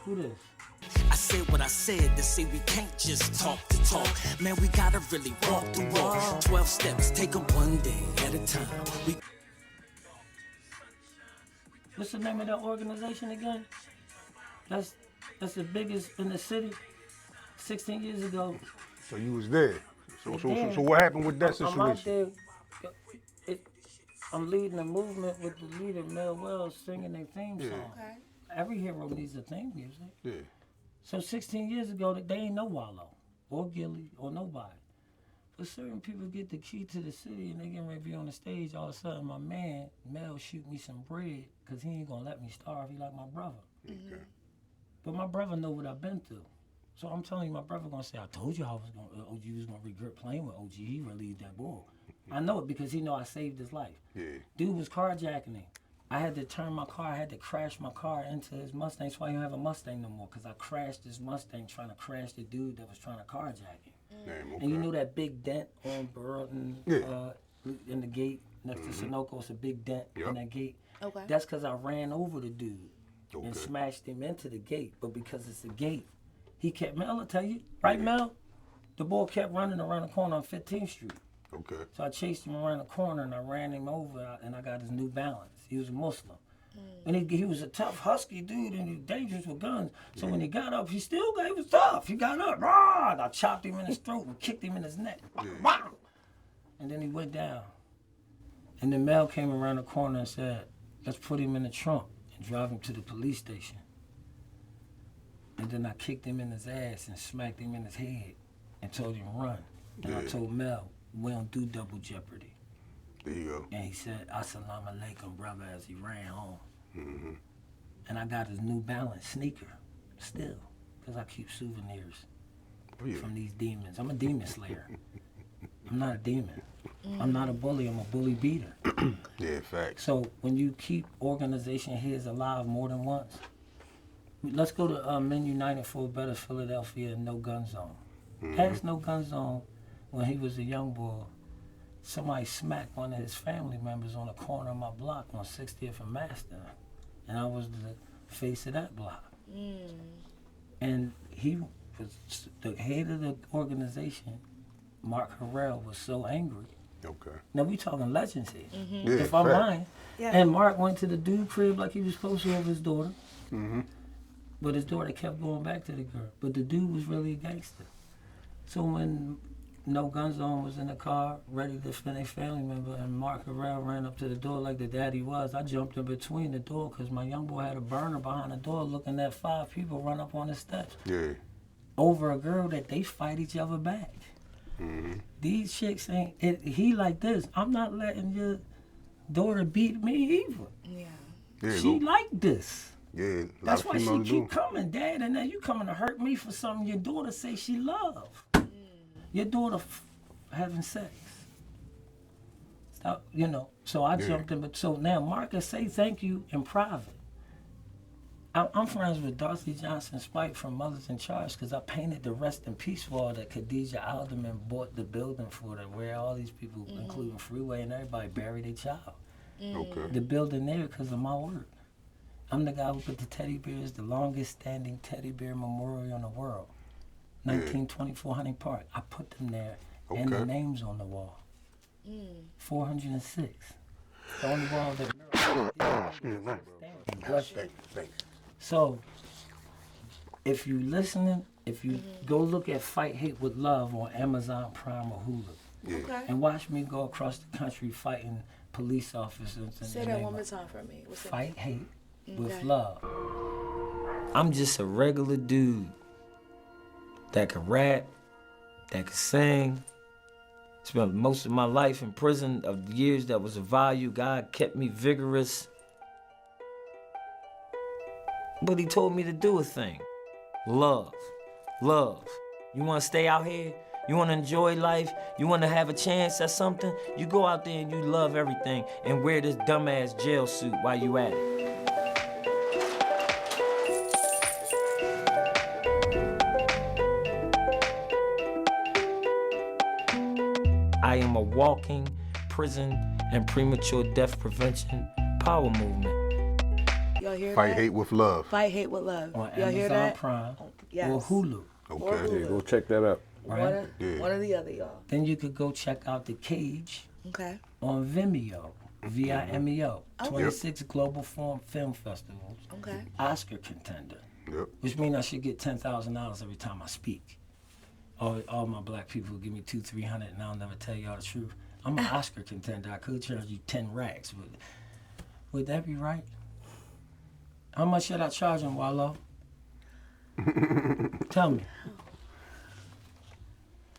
Who this? I said what I said, they say we can't just talk the talk. Man, we gotta really walk the walk. 12 steps, take them one day at a time. What's the name of that organization again? That's the biggest in the city. 16 years ago. So you was there. So Yeah. what happened with that I'm out situation? there. I'm leading a movement with the leader, Mel Wells, singing their theme song. Okay. Every hero needs a theme music. Yeah. So 16 years ago, they ain't no Wallow or Gilly or nobody. But certain people get the key to the city and they getting ready to be on the stage. All of a sudden, my man, Mel, shoot me some bread because he ain't going to let me starve. He like my brother. Okay. But my brother know what I've been through. So I'm telling you, my brother gonna say, I told you I was gonna, OG was gonna regret playing with OG. He relieved that ball. I know it because he know I saved his life. Yeah. Dude was carjacking him. I had to turn my car, I had to crash my car into his Mustang. That's why I don't have a Mustang no more, because I crashed his Mustang trying to crash the dude that was trying to carjack him. Damn, okay. And you know that big dent on Burlington in the gate next to Sunoco? It's a big dent in that gate. Okay. That's because I ran over the dude and Okay. smashed him into the gate. But because it's a gate, he kept, Mel, I'll tell you, right, Mel? The boy kept running around the corner on 15th Street. Okay. So I chased him around the corner and I ran him over and I got his New Balance. He was a Muslim. And he was a tough, husky dude and he was dangerous with guns. So when he got up, he was tough. He got up, rah, and I chopped him in his throat and kicked him in his neck. Rah. And then he went down. And then Mel came around the corner and said, let's put him in the trunk and drive him to the police station. And then I kicked him in his ass and smacked him in his head and told him run. And I told Mel, we don't do double jeopardy. There you go. And he said, Assalamu alaikum, brother, as he ran home. And I got his New Balance sneaker still, because I keep souvenirs Oh, yeah. from these demons. I'm a demon slayer. I'm not a demon. I'm not a bully, I'm a bully beater. Yeah, facts. So when you keep organization heads alive more than once, let's go to Men United for a Better Philadelphia and No Gun Zone. Ask No Gun Zone, when he was a young boy, somebody smacked one of his family members on the corner of my block on 60th and Master. And I was the face of that block. And he was the head of the organization. Mark Harrell was so angry. Okay. Now we talking legends here. Yeah, If I'm fact. lying. Yeah. And Mark went to the dude crib like he was supposed to of his daughter. But his daughter kept going back to the girl. But the dude was really a gangster. So when No Gun Zone was in the car, ready to defend a family member, and Mark Harrell ran up to the door like the daddy was, I jumped in between the door because my young boy had a burner behind the door looking at 5 people run up on the steps Yeah. over a girl that they fight each other back. These chicks ain't, he like this, I'm not letting your daughter beat me either. Yeah. Yeah. She like this. Yeah. A lot That's of why she females keep do. coming, Dad, and then you coming to hurt me for something your daughter say she love. Your daughter having sex. Stop, you know. So I jumped in, but so now Marcus say thank you in private. I'm friends with Darcy Johnson Spike from Mothers in Charge because I painted the Rest in Peace wall that Khadijah Alderman bought the building for, that where all these people, including Freeway and everybody, buried their child. Okay. The building there because of my work. I'm the guy who put the teddy bears, the longest standing teddy bear memorial in the world. 1924 Hunting Park. I put them there And the Okay. names on the wall. 406. The only wall that bless you. So, if you listening, if you go look at Fight Hate with Love on Amazon Prime or Hulu, Okay. and watch me go across the country fighting police officers. And Say that one more time for me. What's that? Fight Hate with Okay. Love. I'm just a regular dude that can rap, that can sing. Spent most of my life in prison. Of the years that was of value, God kept me vigorous. But he told me to do a thing. Love. Love. You want to stay out here? You want to enjoy life? You want to have a chance at something? You go out there and you love everything and wear this dumbass jail suit while you at it. I am a walking prison and premature death prevention power movement. Y'all hear Fight that? Hate with Love. Fight Hate with Love. On Y'all hear Amazon that? Prime Yes. or Hulu. Or Okay. Yeah, go check that out. One, Right? or, Yeah. one or the other, y'all. Then you could go check out The Cage Okay. on Vimeo, Vimeo. Okay. 26 Global Film Festivals, Okay. Oscar contender, Yep. which means I should get $10,000 every time I speak. All my black people give me $200-300 and I'll never tell y'all the truth. I'm an Oscar contender. I could charge you 10 racks, but would that be right? How much should I charge him, Wallo? Tell me.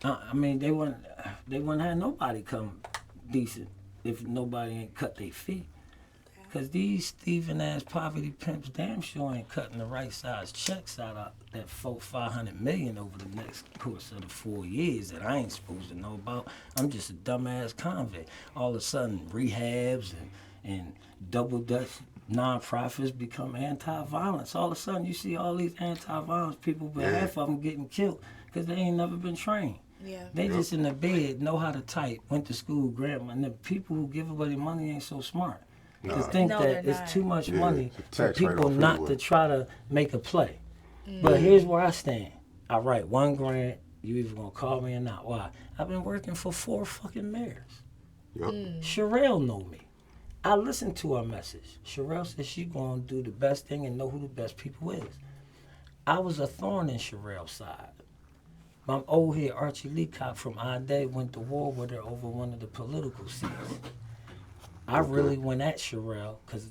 I mean, they wouldn't have nobody come decent if nobody ain't cut their fee. Because these thieving ass poverty pimps damn sure ain't cutting the right size checks out of that $500 million over the next course of the 4 years that I ain't supposed to know about. I'm just a dumbass convict. All of a sudden, rehabs and double dutch nonprofits become anti-violence. All of a sudden, you see all these anti-violence people, but half of them getting killed because they ain't never been trained. Yeah. They just in the bed, know how to type, went to school, grandma. And the people who give everybody money ain't so smart. To think No, that they're it's not. too much Yeah, money it's a for tax people write-off not anyway. to try to make a play. But here's where I stand. I write $1,000, you either gonna call me or not. Why? I've been working for 4 fucking mayors. Yep. Sherelle know me. I listened to her message. Sherelle said she gonna do the best thing and know who the best people is. I was a thorn in Sherelle's side. My old head Archie Leacock from I-Day went to war with her over one of the political seats. I really went at Sherelle because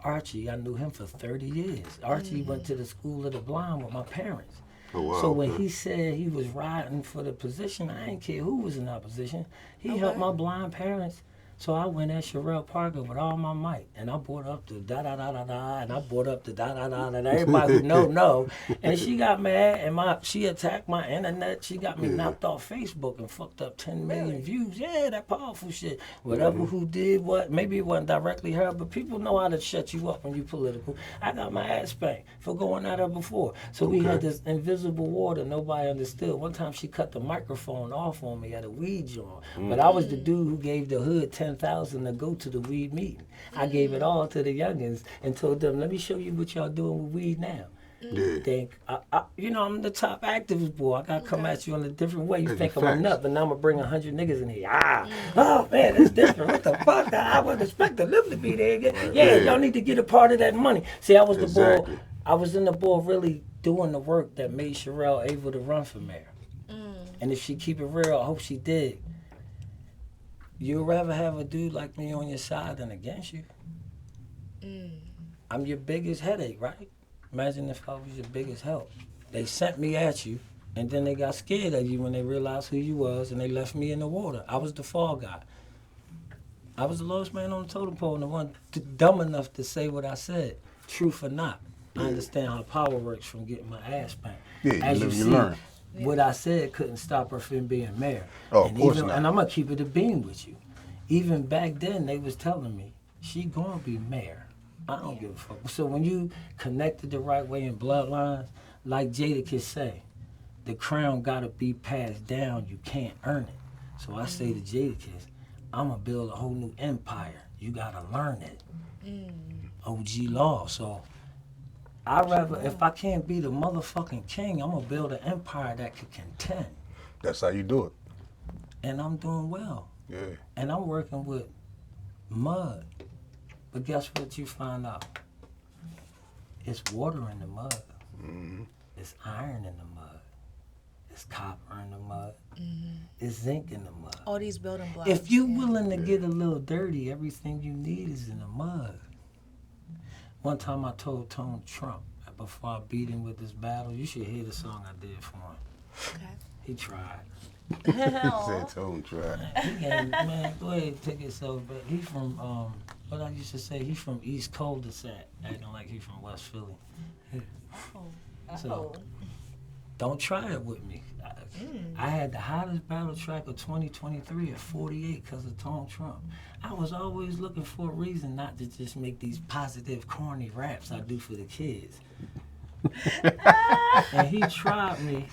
Archie, I knew him for 30 years. Archie went to the School of the Blind with my parents. Oh, wow, So when okay. he said he was riding for the position, I didn't care who was in opposition. He helped my blind parents. So I went at Sherelle Parker with all my might, and I brought up the da-da-da-da-da, and I brought up the da-da-da-da-da. Everybody who know. And she got mad, and she attacked my internet. She got me knocked off Facebook and fucked up 10 million views. Yeah, that powerful shit. Whatever who did what, maybe it wasn't directly her, but people know how to shut you up when you political. I got my ass spanked for going at her before. So we had this invisible war that nobody understood. One time she cut the microphone off on me at a weed joint, but I was the dude who gave the hood 10,000 to go to the weed meeting. I gave it all to the youngins and told them, let me show you what y'all doing with weed now. Yeah. Think, I'm the top activist boy. I gotta come at you in a different way. You That's think I'm facts. a nut, but now I'm gonna bring 100 niggas in here. Oh man, it's different. What the fuck? I wouldn't expect them to be there. Yeah, y'all need to get a part of that money. See, I was the Exactly. boy. I was in the boy really doing the work that made Sherelle able to run for mayor. And if she keep it real, I hope she did. You'd rather have a dude like me on your side than against you. I'm your biggest headache, right? Imagine if I was your biggest help. They sent me at you, and then they got scared of you when they realized who you was, and they left me in the water. I was the fall guy. I was the lowest man on the totem pole, and the one dumb enough to say what I said, truth or not. I understand how power works from getting my ass spanked. Yeah, you As live, you see, learn. what I said couldn't stop her from being mayor. Oh, of and course not. And I'm gonna keep it a beam with you. Even back then, they was telling me she gonna be mayor. I don't give a fuck. So when you connected the right way in bloodlines, like Jadakiss say, the crown gotta be passed down. You can't earn it. So I say to Jadakiss, I'm gonna build a whole new empire. You gotta learn it. OG law. So I'd rather, if I can't be the motherfucking king, I'm gonna build an empire that could contend. That's how you do it. and I'm doing well. Yeah. And I'm working with mud. But guess what you find out? It's water in the mud. It's iron in the mud. It's copper in the mud. It's zinc in the mud. All these building blocks. If you're willing to get a little dirty, everything you need is in the mud. One time I told Tone Trump, before I beat him with this battle, you should hear the song I did for him. Okay. He tried. Said Tone try. He gave, man, go ahead, take yourself back. He from, what I used to say, he from East Cul-de-sac, acting like he from West Philly. So, don't try it with me. I had the hottest battle track of 2023 at 48 because of Tone Trump. I was always looking for a reason not to just make these positive, corny raps I do for the kids. And he tried me.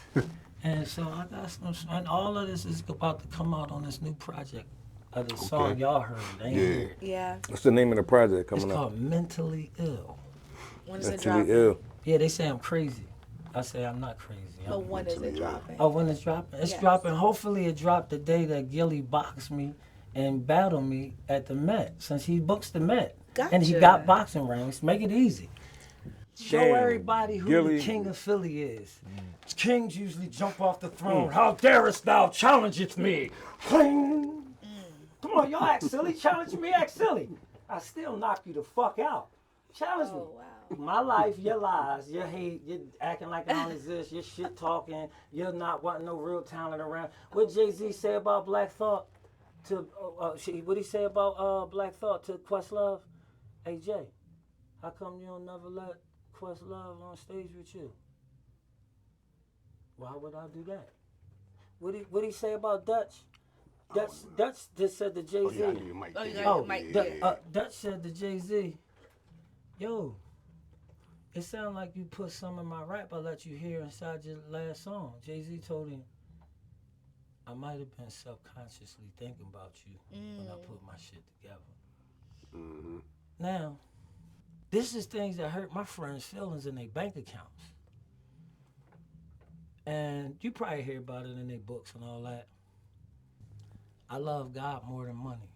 And so I got some, and all of this is about to come out on this new project of the song Okay. y'all heard. They ain't Yeah. heard it. Yeah. What's the name of the project It's coming up? called Mentally Ill. When is it Mentally dropping? ill. Yeah, they say I'm crazy. I say I'm not crazy. But when is it dropping? Oh, when it's dropping? It's Yes. dropping. Hopefully it dropped the day that Gilly boxed me and battled me at the Met, since he books the Met. And he Gotcha. got boxing rings. Make it easy. Show Damn, everybody who Gilly. the king of Philly is. Kings usually jump off the throne. How darest thou challengest me? Cling. Come on, y'all act silly. Challenge me, act silly. I still knock you the fuck out. Challenge me. Oh, wow. My life, your lies, your hate, you're acting like I don't exist, you're shit talking, you're not wanting no real talent around. What Jay-Z say about Black Thought to, what he say about Black Thought to Questlove? Hey Jay, how come you don't never let Questlove on stage with you? Why would I do that? What he say about Dutch? Dutch just said to Oh, Jay-Z. yeah, I knew you might Oh, do you that. got Oh, it, Mike. yeah. Dutch said to Jay-Z, yo, it sounds like you put some of my rap I let you hear inside your last song. Jay-Z told him, I might have been subconsciously thinking about you when I put my shit together. Now, this is things that hurt my friends' feelings in their bank accounts. And you probably hear about it in their books and all that. I love God more than money.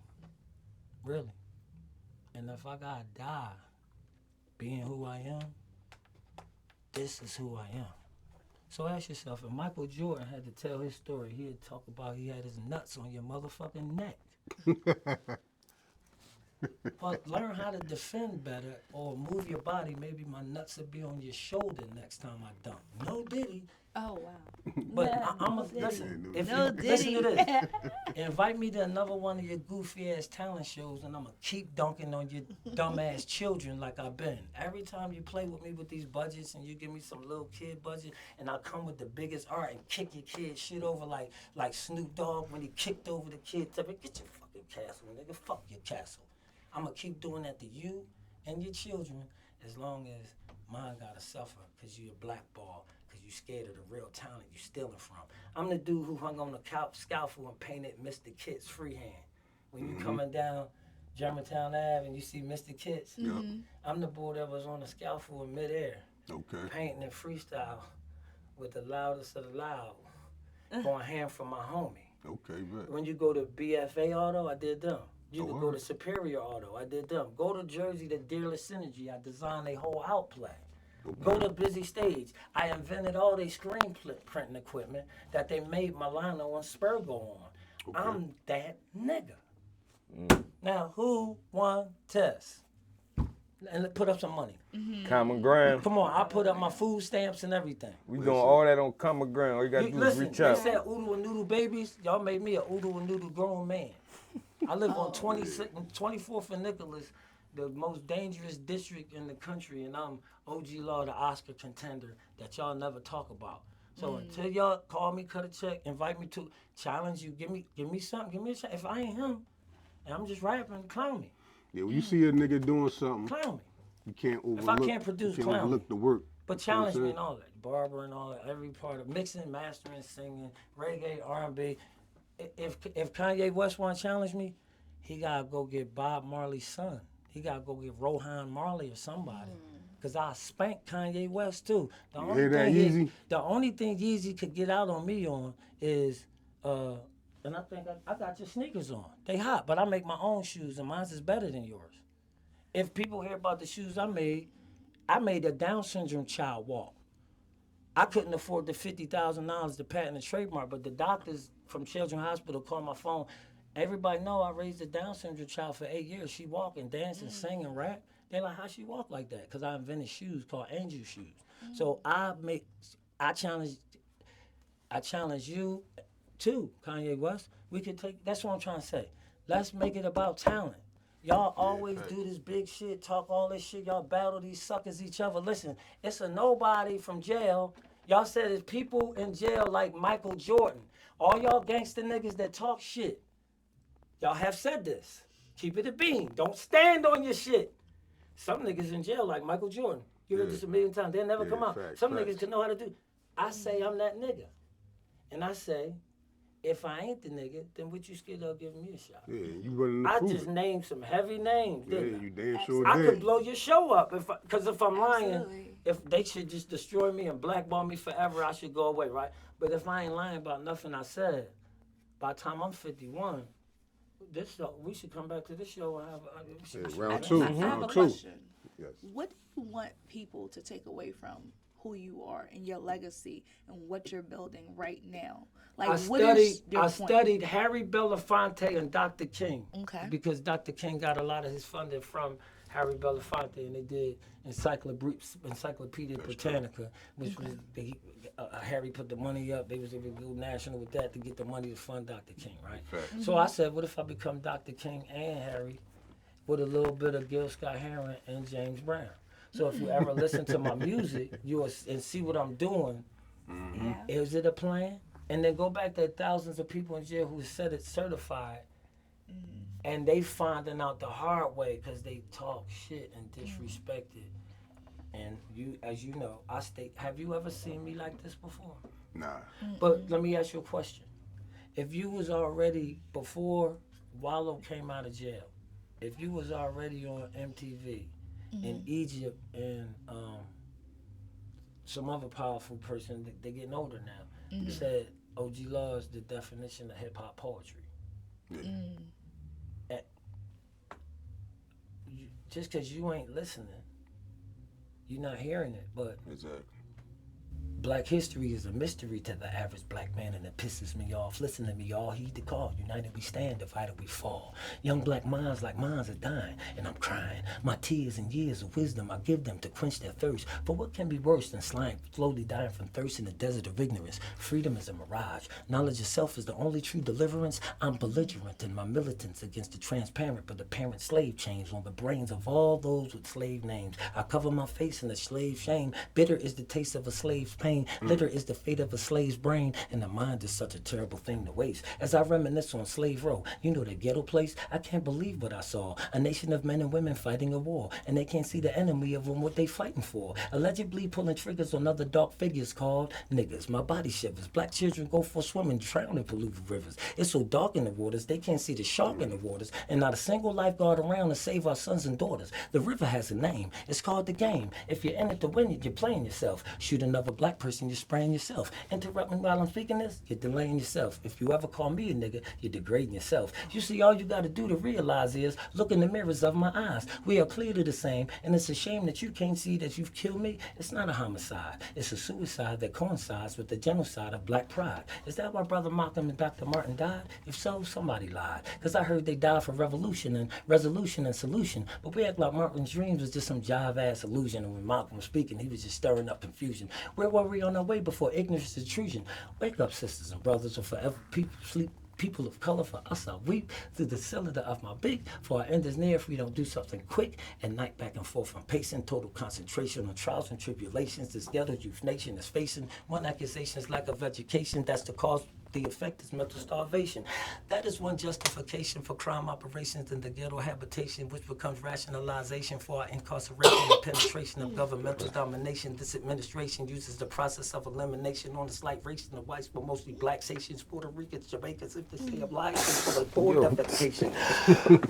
Really. And if I gotta die being who I am, this is who I am. So ask yourself, if Michael Jordan had to tell his story, he'd talk about he had his nuts on your motherfucking neck. But learn how to defend better or move your body. Maybe my nuts will be on your shoulder next time I dunk. No Diddy. Oh, wow. But I'm a listen. If No you listen to Diddy. this, invite me to another one of your goofy ass talent shows, and I'm gonna keep dunking on your dumb ass children like I've been. Every time you play with me with these budgets, and you give me some little kid budget, and I come with the biggest art and kick your kid shit over like Snoop Dogg when he kicked over the kid. Get your fucking castle, nigga. Fuck your castle. I'm gonna keep doing that to you and your children as long as mine gotta suffer because you're a blackball. You scared of the real talent you stealing from. I'm the dude who hung on the scaffold and painted Mr. Kitts freehand. When you coming down Germantown Ave and you see Mr. Kitts, I'm the boy that was on the scaffold in midair, Okay. painting in freestyle with the loudest of the loud, going ham for my homie. Okay, bet. When you go to BFA Auto, I did them. You can go to alright. Superior Auto, I did them. Go to Jersey to Dearless Synergy, I designed a whole outplay. Go to Busy Stage. I invented all their screen printing equipment that they made Milano and Spurgo on. I'm that nigga. Now, who won Tess? And put up some money. Common ground. Come on, I put up my food stamps and everything. We doing all that on common ground. All you gotta do is Listen, reach they out. said Oodle and Noodle babies. Y'all made me a Oodle and Noodle grown man. I live on 24th and Nicholas, the most dangerous district in the country, and I'm OG Law, the Oscar contender that y'all never talk about. So until y'all call me, cut a check, invite me to challenge you, give me something, give me a chance. If I ain't him, and I'm just rapping, clown me, Yeah, when you see a nigga doing something, clown me. you can't overlook. If I can't produce, you can't clown overlook me. the work. But You know what challenge I'm me saying? and all that, barber and all that, every part of mixing, mastering, singing, reggae, R&B. If Kanye West want to challenge me, he gotta go get Bob Marley's son. He gotta go get Rohan Marley or somebody. Cause I spank Kanye West too. hear that, Yeezy? The only thing Yeezy could get out on me on is and I think I got your sneakers on. They hot, but I make my own shoes, and mine's is better than yours. If people hear about the shoes I made a Down syndrome child walk. I couldn't afford the $50,000 to patent and trademark, but the doctors from Children's Hospital called my phone. Everybody know I raised a Down syndrome child for 8 years. She walk and dance and sing and rap. They're like, how she walk like that? Because I invented shoes called Angel Shoes. So I challenge you too, Kanye West. We could take. That's what I'm trying to say. Let's make it about talent. Y'all always do this big shit, talk all this shit. Y'all battle these suckers each other. Listen, it's a nobody from jail. Y'all said it's people in jail like Michael Jordan. All y'all gangster niggas that talk shit. Y'all have said this. Keep it a bean. Don't stand on your shit. Some niggas in jail like Michael Jordan. You heard this a million times. They'll never come out. Some niggas can know how to do. I say I'm that nigga. And I say, if I ain't the nigga, then what you scared of giving me a shot? Yeah, you running to I prove just it. named some heavy names, Yeah, didn't I? you damn sure I did. could blow your show up because if I'm lying, Absolutely. if they should just destroy me and blackball me forever, I should go away, right? But if I ain't lying about nothing I said, by the time I'm 51, this show, we should come back to this show and have round two. I have a Round two. question. Yes. What do you want people to take away from who you are and your legacy and what you're building right now? Like, what is your I point? studied Harry Belafonte and Dr. King. Okay. Because Dr. King got a lot of his funding from Harry Belafonte, and they did Encyclopedia Britannica, which was Harry put the money up. They was able to go national with that to get the money to fund Dr. King, right? So I said, what if I become Dr. King and Harry with a little bit of Gil Scott-Heron and James Brown? So if you ever listen to my music, and see what I'm doing, Yeah. is it a plan? And then go back to thousands of people in jail who said it's certified, and they finding out the hard way because they talk shit and disrespect it. And you, as you know, have you ever seen me like this before? Nah. But let me ask you a question. If you was already, before Wallow came out of jail, if you was already on MTV in Egypt and some other powerful person, they're getting older now, said OG Law is the definition of hip hop poetry. And just because you ain't listening, you're not hearing it, but Exactly. Black history is a mystery to the average black man, and it pisses me off. Listen to me, y'all. Heed the call. United we stand, divided we fall. Young black minds like mines are dying, and I'm crying. My tears and years of wisdom I give them to quench their thirst. For what can be worse than slime slowly dying from thirst in the desert of ignorance? Freedom is a mirage. Knowledge of self is the only true deliverance. I'm belligerent in my militance against the transparent but apparent slave chains on the brains of all those with slave names. I cover my face in the slave shame. Bitter is the taste of a slave's pain. Litter is the fate of a slave's brain, and the mind is such a terrible thing to waste. As I reminisce on Slave Row, you know the ghetto place, I can't believe what I saw. A nation of men and women fighting a war, and they can't see the enemy of them what they fighting for. Allegedly pulling triggers on other dark figures called niggas. My body shivers. Black children go for swimming, drown in polluted rivers. It's so dark in the waters, they can't see the shark in the waters, and not a single lifeguard around to save our sons and daughters. The river has a name. It's called the game. If you're in it to win it, you're playing yourself. Shoot another black person, you're spraying yourself. Interrupt me while I'm speaking this, you're delaying yourself. If you ever call me a nigga, you're degrading yourself. You see, all you gotta do to realize is look in the mirrors of my eyes. We are clearly the same, and it's a shame that you can't see that you've killed me. It's not a homicide. It's a suicide that coincides with the genocide of black pride. Is that why Brother Malcolm and Dr. Martin died? If so, somebody lied. Because I heard they died for revolution and resolution and solution. But we act like Martin's dreams was just some jive-ass illusion, and when Malcolm was speaking, he was just stirring up confusion. Where were we on our way before ignorance is intrusion? Wake up, sisters and brothers, or forever people sleep. People of color, for us I weep through the cylinder of my beak. For our end is near if we don't do something quick. At night back and forth from pacing, total concentration on trials and tribulations. This ghetto youth nation is facing. One accusation is lack of education. That's the cause. The effect is mental starvation. That is one justification for crime operations in the ghetto habitation, which becomes rationalization for our incarceration and penetration of governmental domination. This administration uses the process of elimination on a slight race of whites, but mostly blacks, Haitians, Puerto Ricans, Jamaicans, if they say of lives for the board defecation.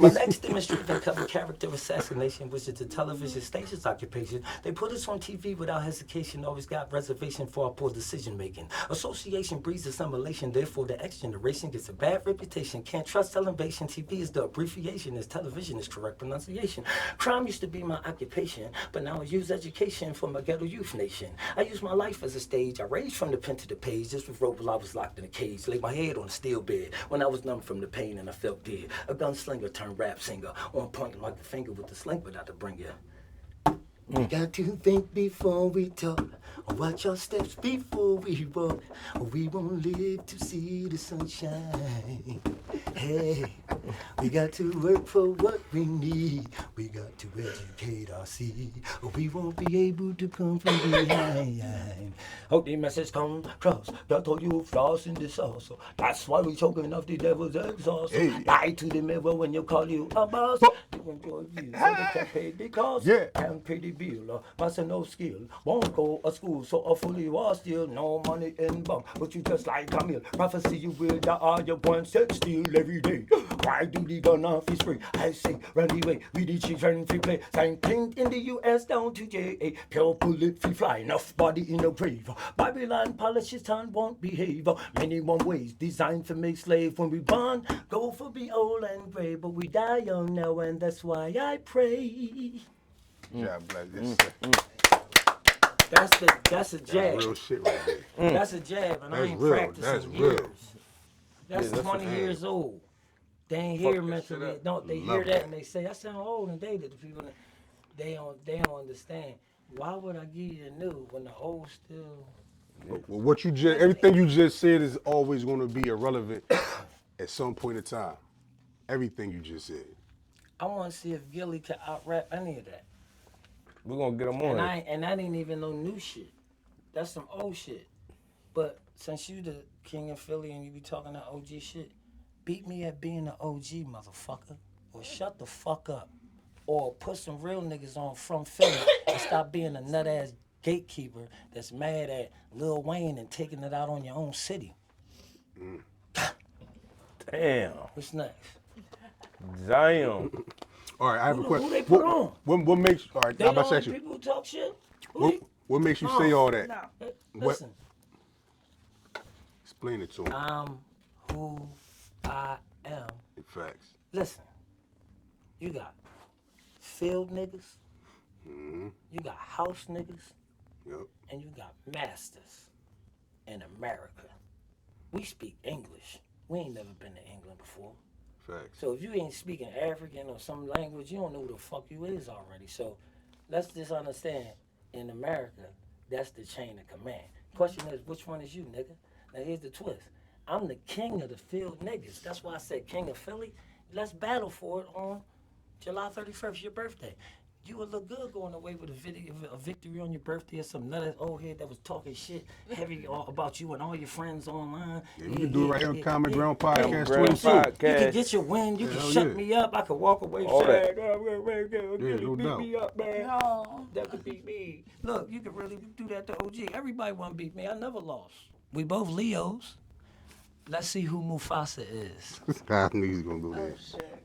My next demonstration covered character assassination, which is the television station's occupation. They put us on TV without hesitation, always got reservation for our poor decision making. Association breeds assimilation education, therefore the X generation gets a bad reputation. Can't trust television, TV is the abbreviation, as television is correct pronunciation. Crime used to be my occupation, but now I use education for my ghetto youth nation. I use my life as a stage. I raged from the pen to the page, just with rope while I was locked in a cage. Laid my head on a steel bed when I was numb from the pain and I felt dead. A gunslinger turned rap singer, on point like the finger with the sling without to bring you. We got to think before we talk, watch our steps before we walk, or we won't live to see the sunshine. Hey, we got to work for what we need, we got to educate our seed, or we won't be able to come from behind. Hope the message comes across, that told you flaws in this also. That's why we choking off the devil's exhaust. Hey. Lie to the mirror when you call you a boss. You enjoy you, so they can pay the cost. Yeah. Can't pay the bill, master no skill. Won't go to school, so awfully was still no money in bum. But you just like a meal. Prophecy you will die all your one set still every day. Why do the gun off is free? I say, run away, we the children free play. Same thing in the US down to JA. Pure bullet free fly, enough body in the grave. Babylon polishes tongue won't behave. Minimum wage designed to make slave. When we born, go for be old and gray. But we die young now, and that's why I pray. God bless this. That's a jab. Real shit right there. That's a jab, and I That's ain't real. practicing That's years. real. That's that's 20 a- years old. They ain't hear that mentally. shit up. Don't they Love hear that that. and they say I sound old and dated. The people they don't understand. Why would I give you the new when the old still? Well, what you just, everything you just said is always going to be irrelevant at some point in time. Everything you just said. I want to see if Gilly can out rap any of that. We're gonna get them And on. that ain't even no new shit. That's some old shit. But since you the king of Philly and you be talking that OG shit, beat me at being an OG, motherfucker. Or shut the fuck up. Or put some real niggas on from Philly and stop being a nut ass gatekeeper that's mad at Lil Wayne and taking it out on your own city. Damn. What's next? Damn. All right, I have a Who question. they put on? What makes, all right, They I'm the about to only ask you. people who talk shit? Who What makes you say all that? No. they- What- Listen, Explain it to him. I'm who I am. In facts. Listen, you got field niggas, you got house niggas, Yep. and you got masters in America. We speak English. We ain't never been to England before. Facts. So if you ain't speaking African or some language, you don't know who the fuck you is already. So let's just understand, in America, that's the chain of command. Question is, which one is you, nigga? Now here's the twist. I'm the king of the field niggas. That's why I said king of Philly. Let's battle for it on July 31st, your birthday. You would look good going away with a victory on your birthday or some nut old head that was talking shit heavy about you and all your friends online. Yeah, we can do it right here on Common Ground Common Podcast Ground 22. Podcast. You can get your win. You can hell shut yeah. me up. I could walk away All sad. no Beat doubt. me up, man. No. That could beat me. Look, you could really do that to OG. Everybody want to beat me. I never lost. We both Leos. Let's see who Mufasa is. I knew he was going to go Oh there. shit.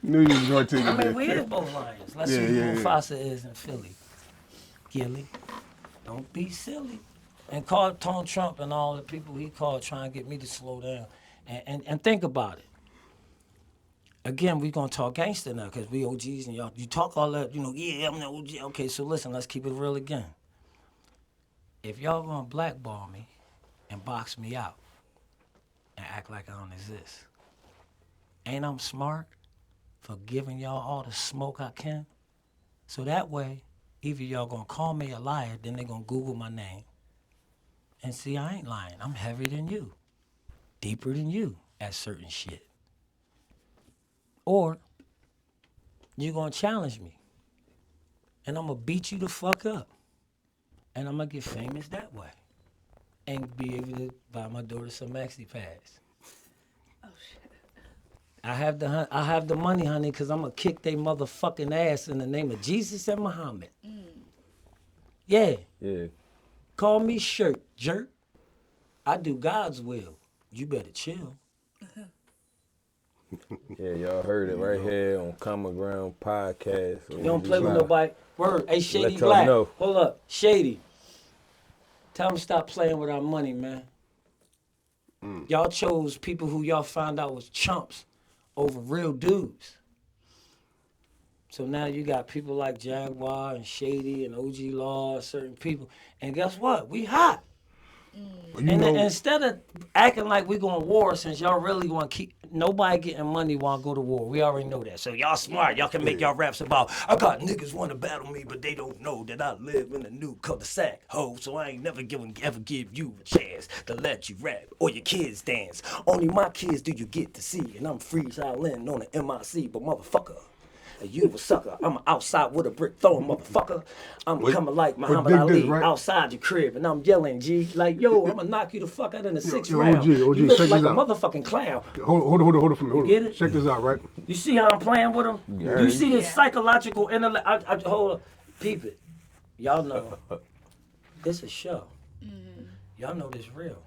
Knew he was going to take I it mean, there. we is both lions. Let's Yeah, see who yeah, yeah. Mufasa is in Philly. Gilly, don't be silly. And call Tone Trump and all the people he called trying to get me to slow down. And think about it. Again, we gonna talk gangster now because we OGs and y'all. You talk all that, yeah, I'm the OG. Okay, so listen, let's keep it real again. If y'all gonna blackball me and box me out and act like I don't exist, ain't I'm smart for giving y'all all the smoke I can? So that way, either y'all gonna call me a liar, then they gonna Google my name. And see, I ain't lying. I'm heavier than you, deeper than you at certain shit. Or you gonna challenge me, and I'm gonna beat you the fuck up, and I'm gonna get famous that way, and be able to buy my daughter some maxi pads. Oh shit. I have the money, honey, because I'm going to kick they motherfucking ass in the name of Jesus and Muhammad. Yeah. Yeah. Call me shirt, jerk. I do God's will. You better chill. Yeah, y'all heard it right here on Common Ground Podcast. So You don't play with just nobody. Word. Hey, Shady Let y'all Black. know. Hold up. Shady. Tell them stop playing with our money, man. Y'all chose people who y'all found out was chumps over real dudes. So now you got people like Jaguar and Shady and OG Law, certain people. And guess what? We hot. But you And know, instead of acting like we going to war, since y'all really want to keep, nobody getting money want to go to war. We already know that. So y'all smart. Y'all can make y'all raps about, I got niggas want to battle me, but they don't know that I live in a new cul-de-sac, ho. So I ain't never ever give you a chance to let you rap or your kids dance. Only my kids do you get to see. And I'm freestyling on the MIC, but motherfucker, you a sucker. I'm outside with a brick throwing motherfucker. I'm coming like Muhammad dig Ali this, right? outside your crib, and I'm yelling, G, like, yo, I'm gonna knock you the fuck out in the sixth yo, round. OG, You look check like a this out. motherfucking clown. hold on for me. Hold on. get it? Check this out, right? You see how I'm playing with him? Yeah. You see this Yeah. psychological intellect? Hold up, peep it. Y'all know this is show. Y'all know this real.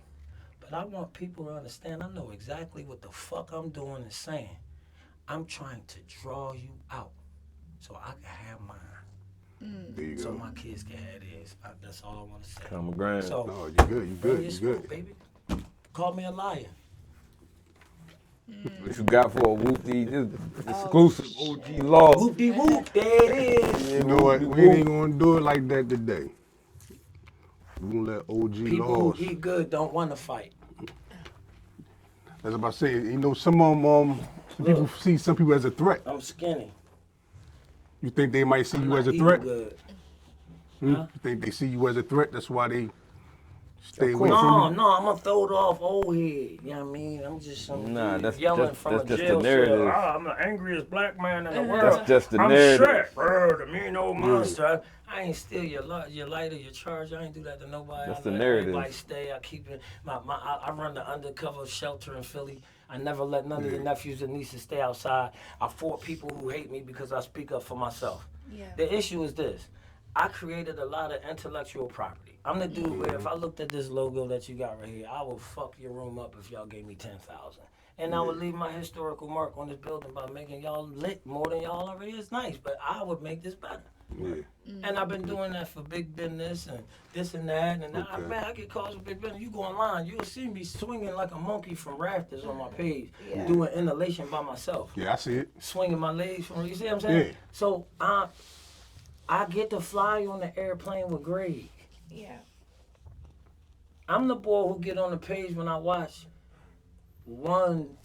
But I want people to understand. I know exactly what the fuck I'm doing and saying. I'm trying to draw you out so I can have mine. There you So go. my kids can have theirs. That's all I want to say. Common ground. So No, you good. You bring good. your You smoke, good. baby. Call me a liar. What you got for a Whoopty? This exclusive OG Law. Whoop de whoop, there it is. You know what? We ain't gonna do it like that today. We gonna let OG People Laws. who eat good don't want to fight. As I'm about to say, you know, some of them, people see some people as a threat. I'm skinny. You think they might see I'm you not as a eating threat? good. You think they see you as a threat? That's why they stay away No, from you. no, I'm gonna throw it off old head. You know what I mean? I'm just some Nah, kid that's yelling just- from that's a just the jail narrative. cell. I'm the angriest black man in the world. That's just the I'm narrative. Shrek, bro, the mean old monster. I ain't steal your lighter, your charger. I ain't do that to nobody. That's I the let narrative. Everybody stay. I keep it. I run the undercover shelter in Philly. I never let none of your nephews and nieces stay outside. I fought people who hate me because I speak up for myself. Yeah. The issue is this. I created a lot of intellectual property. I'm the dude where if I looked at this logo that you got right here, I would fuck your room up if y'all gave me 10,000. And I would leave my historical mark on this building by making y'all lit more than y'all already is nice. But I would make this better. Yeah. And I've been doing that for big business and this and that. And Okay. man, I get calls for big business. You go online, you'll see me swinging like a monkey from rafters on my page, Yeah. doing inhalation by myself, Yeah, I see it. swinging my legs from. You see what I'm saying? Yeah. So I get to fly on the airplane with Greg. Yeah. I'm the boy who get on the page when I watch one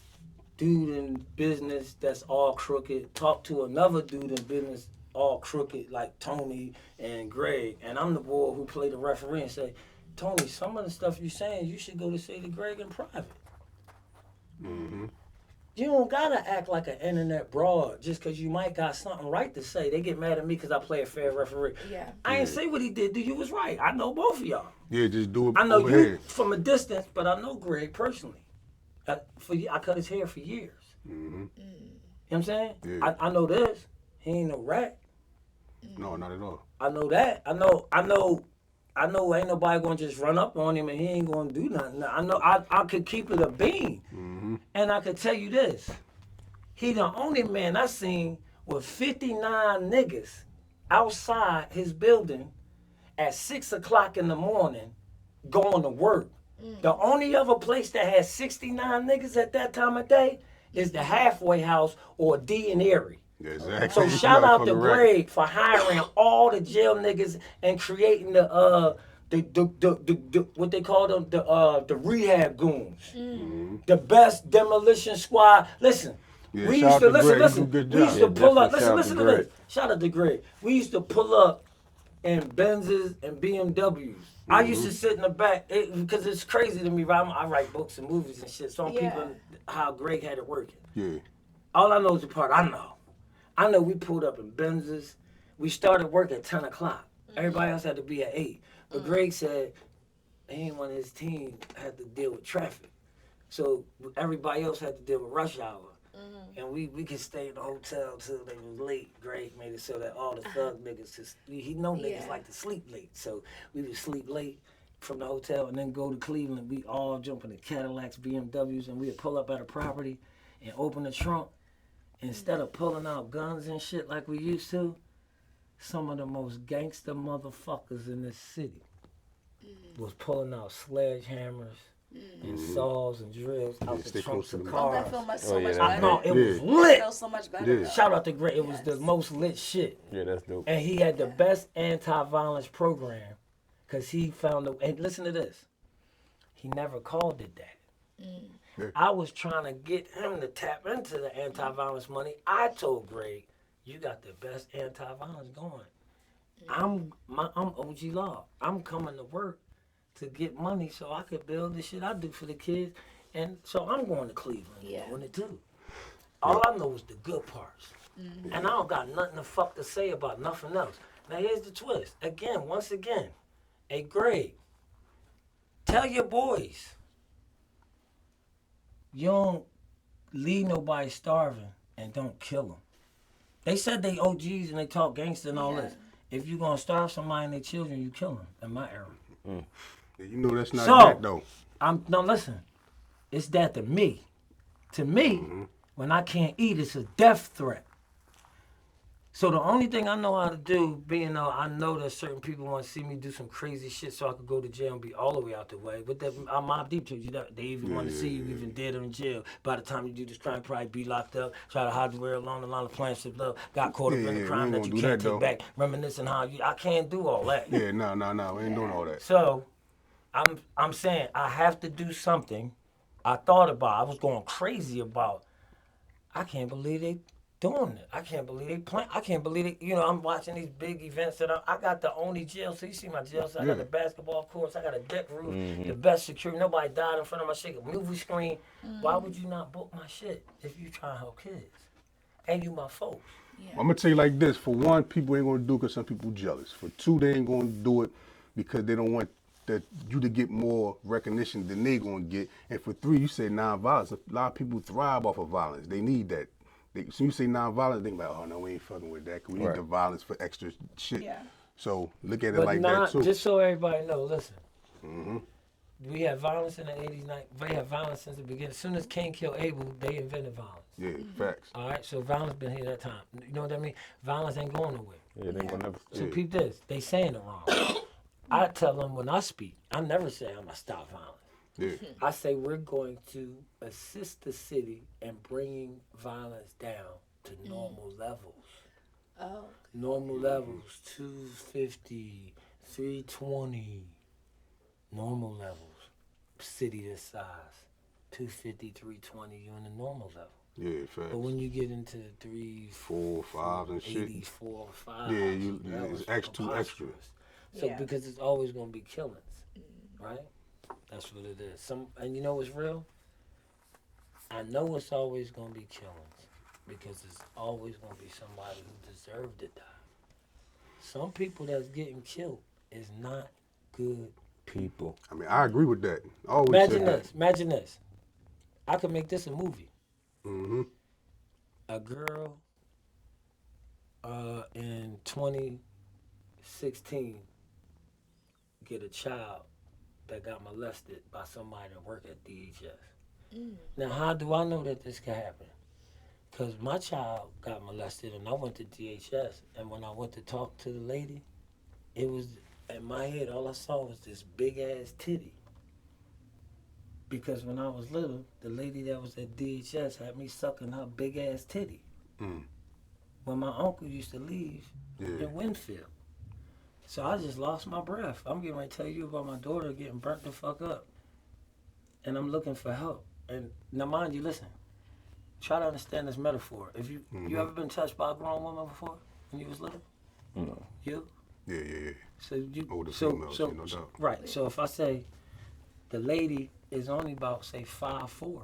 dude in business that's all crooked talk to another dude in business all crooked like Tony and Greg, and I'm the boy who play the referee and say, Tony, some of the stuff you saying you should go to say to Greg in private. You don't gotta act like an internet broad just because you might got something right to say. They get mad at me because I play a fair referee. Yeah. I ain't say what he did to you was right. I know both of y'all. Yeah, just do it I know over you here. from a distance, but I know Greg personally. I cut his hair for years. You know what I'm saying? Yeah. I know this. He ain't no rat. No, not at all. I know that. I know ain't nobody gonna just run up on him and he ain't gonna do nothing. I know I could keep it a bean. And I could tell you this. He the only man I seen with 59 niggas outside his building at 6 o'clock in the morning going to work. The only other place that has 69 niggas at that time of day is the halfway house or D and Erie. Yeah, exactly. So shout out to Motherfucker right. Greg for hiring all the jail niggas and creating the what they call them the rehab goons, the best demolition squad. Listen, Yeah, we shout used to out to listen. Greg. Listen, You do a good we used to job. pull up. definitely Listen shout to out to this. Shout out to Greg. We used to pull up in Benzes and BMWs. I used to sit in the back because it's crazy to me. Right? I write books and movies and shit, so I'm Yeah. peeping how Greg had it working. Yeah. All I know is the part I know. I know we pulled up in Benzes. We started work at 10 o'clock. Everybody else had to be at 8. But Greg said anyone in his team had to deal with traffic. So everybody else had to deal with rush hour. And we could stay in the hotel till they was late. Greg made it so that all the thug niggas, he know niggas Yeah. like to sleep late. So we would sleep late from the hotel and then go to Cleveland. We all jump in the Cadillacs, BMWs, and we'd pull up at a property and open the trunk. Instead of pulling out guns and shit like we used to, some of the most gangster motherfuckers in this city was pulling out sledgehammers and saws and drills out the stay trunks close of to the Oh, cars. that felt much, Oh, so yeah, much that's better. No, it was It lit. felt so much better. Yeah. Shout out to Gray. It was the Yes. most lit shit. Yeah, that's dope. And he had the best anti-violence program because he found the. And listen to this. He never called it that. Yeah. I was trying to get him to tap into the anti-violence money. I told Greg, "You got the best anti-violence going. I'm OG Law. I'm coming to work to get money so I could build the shit I do for the kids, and so I'm going to Cleveland Yeah. and doing it too. All I know is the good parts, and I don't got nothing to fuck to say about nothing else. Now here's the twist. Again, once again, hey Greg, tell your boys you don't leave nobody starving and don't kill them. They said they OGs and they talk gangster and all Yeah. this. If you gonna starve somebody and their children, you kill them. In my era. Yeah, you know that's not So- that though. Listen. It's that to me. To me, when I can't eat, it's a death threat. So the only thing I know how to do, being though I know that certain people want to see me do some crazy shit so I could go to jail and be all the way out the way. But that I'm Mobb Deep to you. They even want to see you even dead or in jail. By the time you do this crime, probably be locked up, try to hide your way along the line of plans of love, got caught up in Yeah, a we crime ain't that gonna you do can't that, take though. back, reminiscing how you. I can't do all that. Yeah, no, we ain't doing all that. So, I'm saying I have to do something. I thought about. I was going crazy about. I can't believe they doing it. I can't believe they playing. I can't believe it. You know, I'm watching these big events that I got the only jail. So you see my jail. So I got the basketball courts. I got a deck roof. The best security. Nobody died in front of my shit. A movie screen. Why would you not book my shit if you trying to help kids? And you my folks. I'm gonna tell you like this: for one, people ain't gonna do it because some people jealous. For two, they ain't gonna do it because they don't want you to get more recognition than they gonna get. And for three, you say non-violence. A lot of people thrive off of violence. They need that. So you say non-violence, they think like, oh no, we ain't fucking with that. 'Cause we need the violence for extra shit. Yeah. So look at it But like not, that too. just so everybody know, listen. We had violence in the 80s, we had violence since the beginning. As soon as Cain killed Abel, they invented violence. Yeah, facts. All right, so violence been here that time. You know what I mean? Violence ain't going nowhere. Yeah, they gonna never. So peep this, they saying it wrong. I tell them when I speak, I never say I'm gonna stop violence. Yeah. I say we're going to assist the city in bringing violence down to normal levels. Oh. Normal levels, 250, 320. Normal levels. City this size, 250, 320, you're in the normal level. Yeah, facts. But when you get into the 3, 4, 5 and shit. 80s, 4, 5, Yeah, that it's was extra. preposterous. So Yeah. because it's always gonna be killings, right? That's what it is. And you know what's real? I know it's always gonna be killings because it's always gonna be somebody who deserved to die. Some people that's getting killed is not good people. I mean, I agree with that. I always Imagine said that. this. Imagine this. I could make this a movie. Mm-hmm. A girl in 2016 get a child that got molested by somebody that work at DHS. Now, how do I know that this can happen? Because my child got molested and I went to DHS, and when I went to talk to the lady, it was, in my head, all I saw was this big ass titty. Because when I was little, the lady that was at DHS had me sucking her big ass titty. When my uncle used to leave in Winfield. So I just lost my breath. I'm getting ready to tell you about my daughter getting burnt the fuck up. And I'm looking for help. And now mind you, listen, try to understand this metaphor. If you ever been touched by a grown woman before when you was little? No. You? Yeah. So you Older females, yeah, no doubt. right. So if I say the lady is only about say 5'4",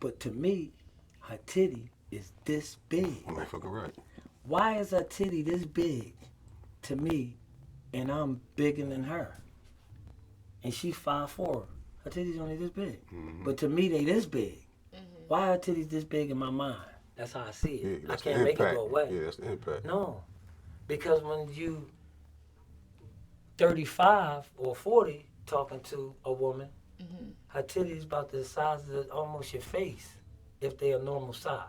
but to me, her titty is this big. I'm like fucking right. Why is her titty this big to me, and I'm bigger than her? And she 5'4". Her titties only this big, but to me they this big. Why are her titties this big in my mind? That's how I see Yeah, it. I that's the can't make it impact. go away. Yeah, that's the impact. No, because when you 35 or 40 talking to a woman, her titties about the size of almost your face if they are normal size.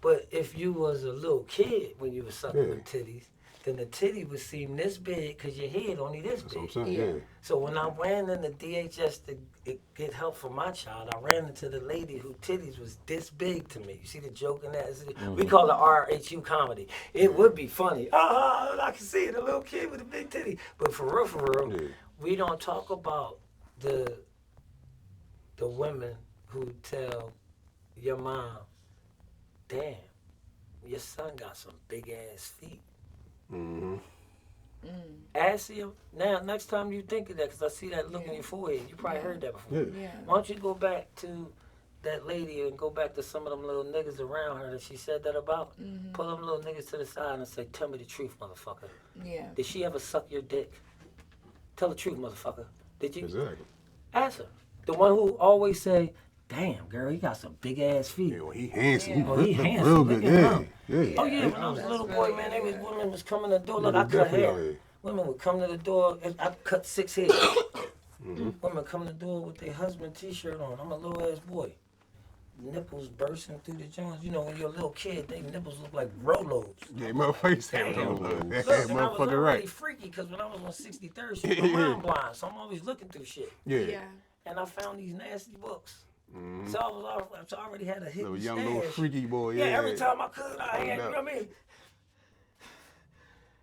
But if you was a little kid when you was sucking Yeah. them titties, then the titty would seem this big because your head only this That's what big. I'm saying. Yeah. So when I ran into DHS to get help for my child, I ran into the lady whose titties was this big to me. You see the joke in that? We call it RHU comedy. It would be funny. I can see it, a little kid with a big titty. But for real, Yeah. we don't talk about the women who tell your mom, damn, your son got some big ass feet. Mm-hmm. Ask him now. Next time you think of that, because I see that look in your forehead. You probably heard that before. Yeah. Yeah. Why don't you go back to that lady and go back to some of them little niggas around her that she said that about? Pull them little niggas to the side and say, "Tell me the truth, motherfucker. Yeah. Did she ever suck your dick? Tell the truth, motherfucker. Did you?" Exactly. Ask her. The one who always say, "Damn, girl, he got some big ass feet." Yeah, well, he handsome. Oh, he handsome. Real Look good. at Yeah. him. Yeah. Oh yeah, when I was a little boy, man, women was coming to the door. Look, I cut Definitely hair. out here. Women would come to the door. I cut 6 heads. Women come to the door with their husband T-shirt on. I'm a little ass boy. Nipples bursting through the joints. You know, when you're a little kid, they nipples look like Rolos. Yeah, motherfucker said Damn. Rolo. Yeah, Look, and I was motherfucker already right. freaky because when I was on 63rd Street, my mind blind, so I'm always looking through shit. Yeah. Yeah. And I found these nasty books. So I already had a hidden Little young, stash. little freaky boy. Yeah, Yeah. every time I could, I had, you know what I mean?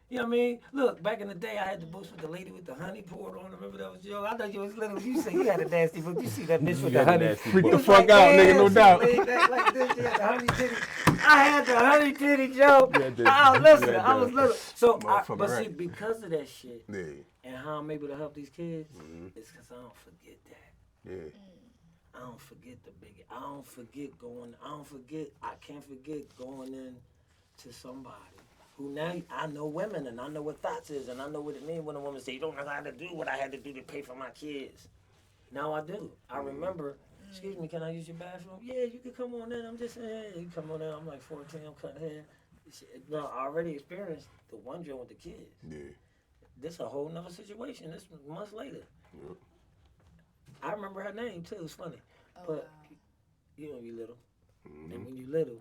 You know what I mean? Look, back in the day, I had the books with the lady with the honey poured on. Remember that was Joe? I thought you was little. You said you had a nasty book. You see that bitch with the got a honey? nasty You book. was Freak the fuck out, nigga, no damn, doubt. she laid back like this. She had the honey titty. I had the honey titty, Joe. Yeah, dude. Oh, listen, Yeah, I was dude. little. So, Motherfucker but see, right. because of that shit Yeah. and how I'm able to help these kids, it's because I don't forget that. Yeah. I don't forget the big. I don't forget going. I can't forget going in to somebody who now I know women and I know what thoughts is and I know what it means when a woman say you don't know how to do what I had to do to pay for my kids. Now I do. I remember. Excuse me, can I use your bathroom? Yeah, you can come on in. I'm just saying, hey, you come on in. I'm like 14. I'm cutting hair. No, I already experienced the one joint with the kids. Yeah. This a whole nother situation. This was months later. Yep. I remember her name too. It's funny, Oh, but wow. you know you little, and when you little,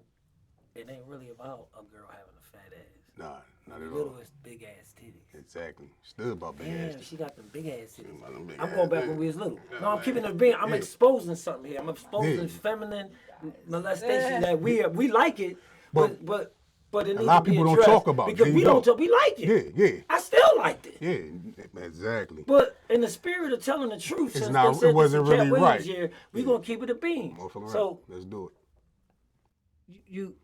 it ain't really about a girl having a fat ass. Nah, not at Little all. is big ass titties. Exactly. Still about big ass. Damn, she got them big ass titties. Yeah, them big I'm ass going back titties. when we was little. Yeah, No, I'm man. keeping it being. I'm Yeah. exposing something here. I'm exposing Yeah. feminine molestation that we like it, but it needs lot of to be people don't addressed talk about it. because They we don't. don't. We like it. Yeah, yeah. I still liked it. Yeah, exactly. But in the spirit of telling the truth, since not- they said it wasn't this in Cat really Williams right. year, we gonna keep it a beam. Motherfucker So right. Let's do you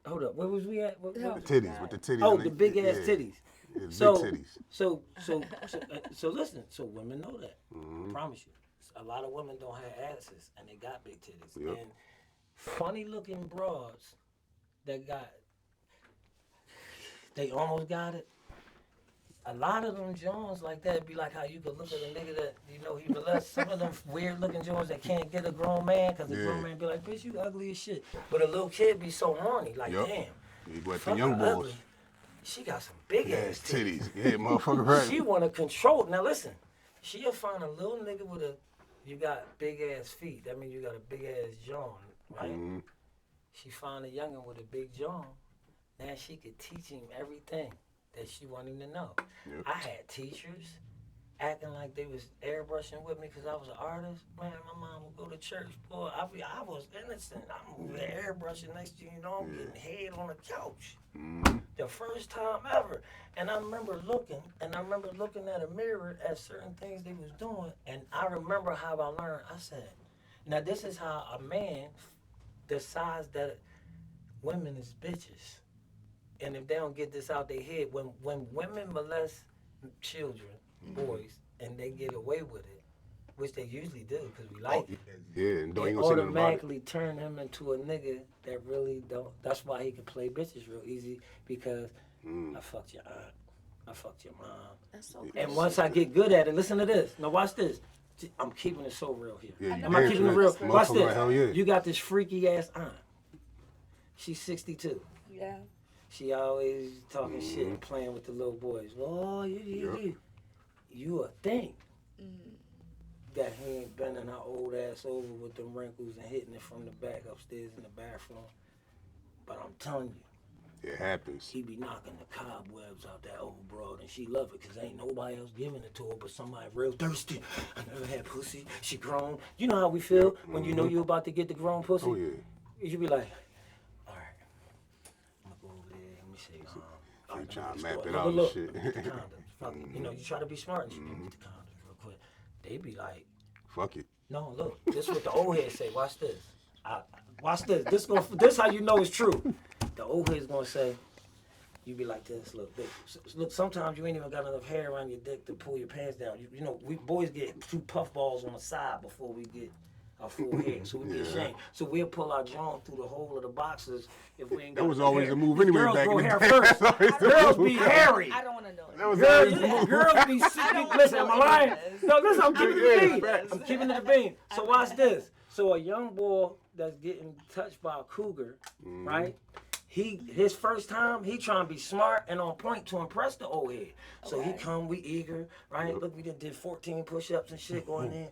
hold up. Where was we at? What it. was The titties, with the titties. Oh, on the it. big ass Yeah. titties. Yeah, So, big titties. so listen. So women know that. Mm-hmm. I promise you. A lot of women don't have asses and they got big titties. Yep. And funny looking broads that they almost got it. A lot of them Jones like that be like how you could look at a nigga that you know he molests. Some of them weird looking Jones that can't get a grown man because the Yeah. grown man be like, bitch, you ugly as shit. But a little kid be so horny, like, Yep. damn. You got the fuck young her boys. ugly. She got some big Yeah, ass titties. titties. Yeah, motherfucker right. She wanna control. Now listen, she'll find a little nigga with you got big ass feet. That means you got a big ass jaw, right? Mm-hmm. She find a youngin with a big jaw. Now she could teach him everything that she want him to know. Yep. I had teachers acting like they was airbrushing with me because I was an artist. Man, my mom would go to church, boy. I was innocent. I'm over there airbrushing. Next thing you know, I'm getting head on the couch. Mm-hmm. The first time ever. And I remember looking at a mirror at certain things they was doing, and I remember how I learned. I said, now this is how a man decides that women is bitches. And if they don't get this out their head, when women molest children, boys, and they get away with it, which they usually do because we like it, Yeah, and don't they even say nothing about it. automatically turn him into a nigga that really don't. That's why he can play bitches real easy because I fucked your aunt, I fucked your mom. That's so good. And once I get good at it, listen to this. Now watch this. I'm keeping it so real here. Yeah, you I'm not damn keeping it straight. real. Motherfucker, Watch this. hell yeah. You got this freaky ass aunt. She's 62. Yeah. She always talking shit and playing with the little boys. Oh, you a thing. That he ain't bending her old ass over with them wrinkles and hitting it from the back upstairs in the bathroom. But I'm telling you, It happens. He be knocking the cobwebs out that old broad, and she love it because ain't nobody else giving it to her but somebody real thirsty. I never had pussy. She grown. You know how we feel when you know you about to get the grown pussy? Oh, yeah. You be like, all right, I'm gonna go over there. Let me see. All right, trying to let me map store- it look, out and look, shit. get the condoms. Fuck it. You know, you try to be smart and shit. Get the condoms real quick. They be like, Fuck it. no, look, this is what the old head say. Watch this. Watch this. This how you know it's true. The old head's gonna say, you be like this. Look. Sometimes you ain't even got enough hair around your dick to pull your pants down. You know, we boys get 2 puff balls on the side before we get our full head, so we be ashamed. So we'll pull our jaw through the hole of the boxes if we ain't got That was no always hair. a move anyway Girls back grow in the hair day. first. That's always the Girls move. be hairy. I don't want to know it. That was Girls, always the move. girls be sick. Listen, am I lying? No, listen, I'm keeping it the bean. I'm keeping it the bean. So watch this. So a young boy that's getting touched by a cougar, right? His first time, he trying to be smart and on point to impress the old head. So he come, we eager, right? Look, we did 14 push-ups and shit going in.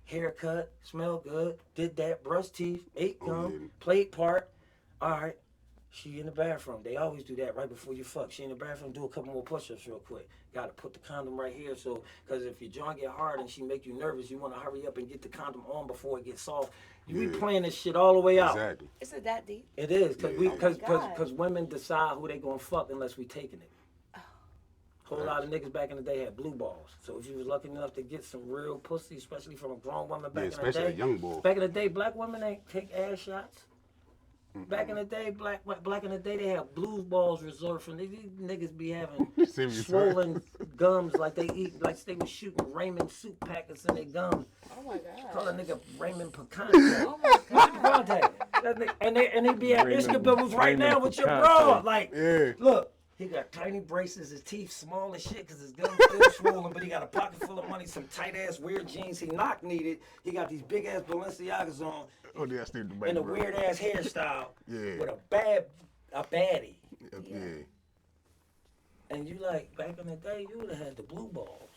Haircut, smell good, did that, brush teeth, ate gum, played part. All right, she in the bathroom. They always do that right before you fuck. She in the bathroom, do a couple more push-ups real quick. Got to put the condom right here, so because if your joint get hard and she make you nervous, you want to hurry up and get the condom on before it gets soft. You be playing this shit all the way out. Exactly. Is it that deep? It is because God. women decide who they gonna fuck unless we taking it. Whole lot of niggas back in the day had blue balls. So if you was lucky enough to get some real pussy, especially from a grown woman back in the day. especially a young boy. Back in the day, black women ain't take ass shots. Back in the day, black in the day, they had blue balls reserved for these niggas be having See what you swollen gums like they eat, like they was shooting Raymond soup packets in their gums. Oh my God. Call a nigga Raymond Pecan. Oh my God. Contact. And they be at Raymond- Ishkabibbles right now Raymond with your Pecan bra. tape. Like, Yeah. look, he got tiny braces, his teeth small as shit because his gums still swollen, but he got a pocket full of money, some tight ass weird jeans he knock needed. He got these big ass Balenciagas on Oh, yeah, I still the and a weird ass hairstyle Yeah. with a baddie. Yeah. And you like, back in the day, you would have had the blue balls.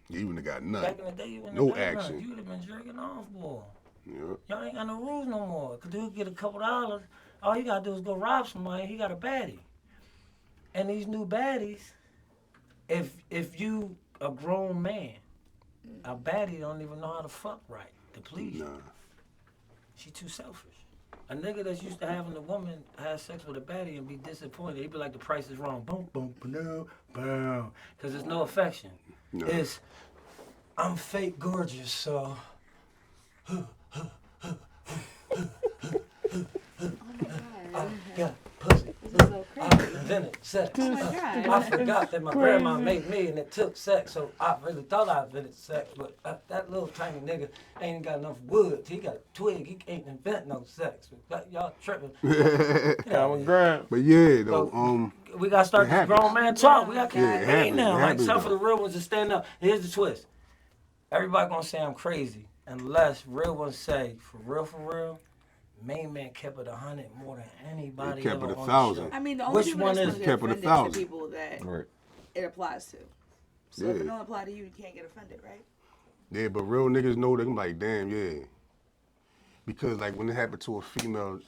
You even got Back nothing. in the day, you wouldn't No have done action. nothing. You would have been jerking off, boy. Yeah. Y'all ain't got no rules no more. Cause dude get a couple dollars. All you gotta do is go rob somebody. He got a baddie. And these new baddies, if you a grown man, a baddie don't even know how to fuck right to please you. Nah. She too selfish. A nigga that's used to having a woman have sex with a baddie and be disappointed, he be like, the price is wrong. Boom, boom, boom, boom. Cause there's no affection. No. It's, I'm fake gorgeous, so. I got pussy. I invented sex. I forgot that my grandma made me and it took sex, so I really thought I invented sex, but that little tiny nigga ain't got enough wood. He got a twig, he can't invent no sex. Y'all tripping. Common ground. But yeah, though, We gotta start It this happens. grown man talk. We gotta keep Yeah, it it being happens. now. It Like, happens, time for though. the real ones to stand up. Here's the twist. Everybody gonna say I'm crazy, unless real ones say, for real, main man kept it 100 more than anybody He kept ever it on 1,000. the show. I mean, the only Which people one that's is gonna kept get it offended 1,000? to people that Right. it applies to. So if Yeah. it don't apply to you, you can't get offended, right? Yeah, but real niggas know, they can be like, damn, yeah. Because, like, when it happened to a female,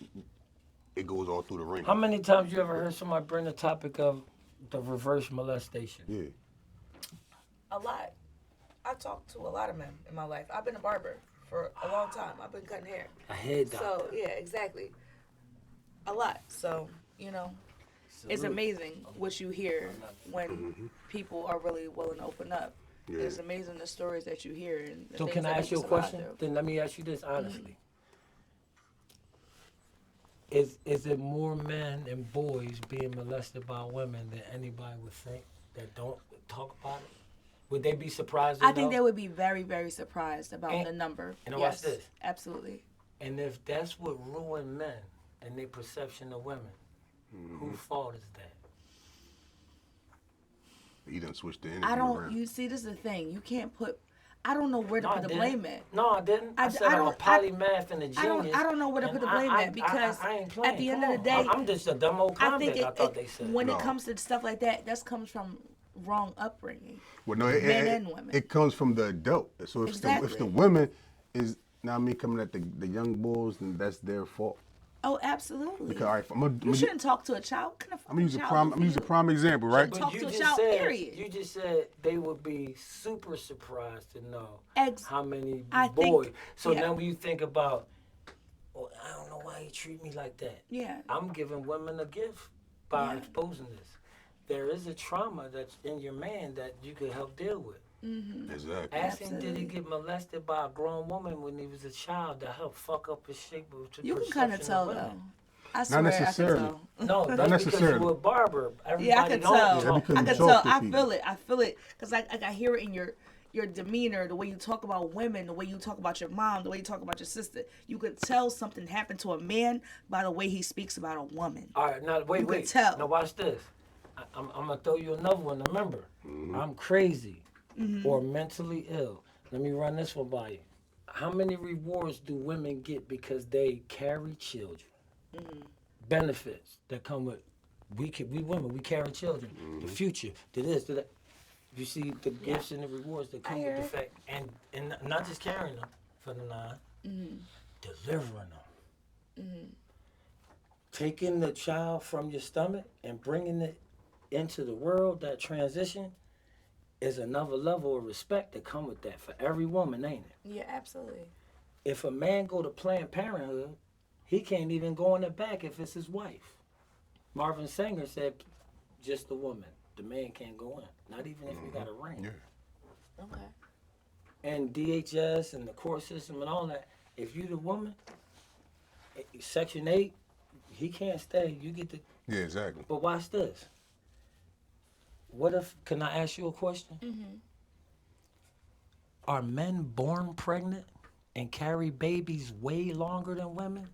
it goes all through the ring. How many times you ever heard somebody bring the topic of the reverse molestation? Yeah. A lot. I talked to a lot of men in my life. I've been a barber for a long time. I've been cutting hair. A head doctor. So yeah, exactly. A lot. So, you know, it's amazing what you hear when people are really willing to open up. Yeah. It's amazing the stories that you hear and the So things can I that ask you a people survive question? through. Then let me ask you this honestly. Is it more men and boys being molested by women than anybody would think that don't talk about it? Would they be surprised? I think they would be very, very surprised about And- the number. and watch Yes, this. absolutely. And if that's what ruined men and their perception of women, whose fault is that? He done switched the energy I don't. around. You see, this is the thing. You can't put. I don't know where to No, I put the didn't. blame at. No, I didn't. I, I- said I I'm a don't- I- polymath and a genius. I don't know where to put the blame at because I ain't at playing. the end Come of the on. day, I'm just a dumb old I convict. think I thought they said. when No. it comes to stuff like that, that comes from wrong upbringing. Well, no, Men and women. it comes from the adult. So if the Exactly. women is, now me coming at the young boys, then that's their fault. Oh, absolutely. Because all right, You shouldn't talk to a child. What kind of I'm gonna use a child prime. do I'm gonna use a you? prime example, right? Talk you to a just child, said, period. You just said they would be super surprised to know Ex- how many I boys. think- So yeah. now when you think about, well, I don't know why you treat me like that. Yeah. I'm giving women a gift by Yeah. exposing this. There is a trauma that's in your man that you could help deal with. Exactly. Ask him, did Absolutely. he get molested by a grown woman when he was a child that helped fuck up his shape of You can kind of tell women? though. I swear, necessarily. I can tell. No, that's because necessarily. you a barber. Everybody Yeah, I can don't tell. Yeah, because I you can talk tell. to I people. feel it. I feel it because I hear it in your demeanor, the way you talk about women, the way you talk about your mom, the way you talk about your sister. You could tell something happened to a man by the way he speaks about a woman. All right, now wait, You can wait. tell. Now watch this. I'm gonna throw you another one. Remember, I'm crazy or mentally ill. Let me run this one by you. How many rewards do women get because they carry children? Benefits that come with we women, we carry children. The future, to this, to that. You see the gifts and the rewards that come with hear the it. fact, and not just carrying them for the 9, delivering them. Taking the child from your stomach and bringing it into the world, that transition is another level of respect that come with that for every woman, ain't it? Yeah, absolutely. If a man go to Planned Parenthood, he can't even go in the back if it's his wife. Marvin Sanger said, just the woman. The man can't go in, not even if you got a ring. Yeah. Okay. And DHS and the court system and all that, if you the woman, Section 8, he can't stay. You get the. Yeah, exactly. But watch this. What if, can I ask you a question? Are men born pregnant and carry babies way longer than women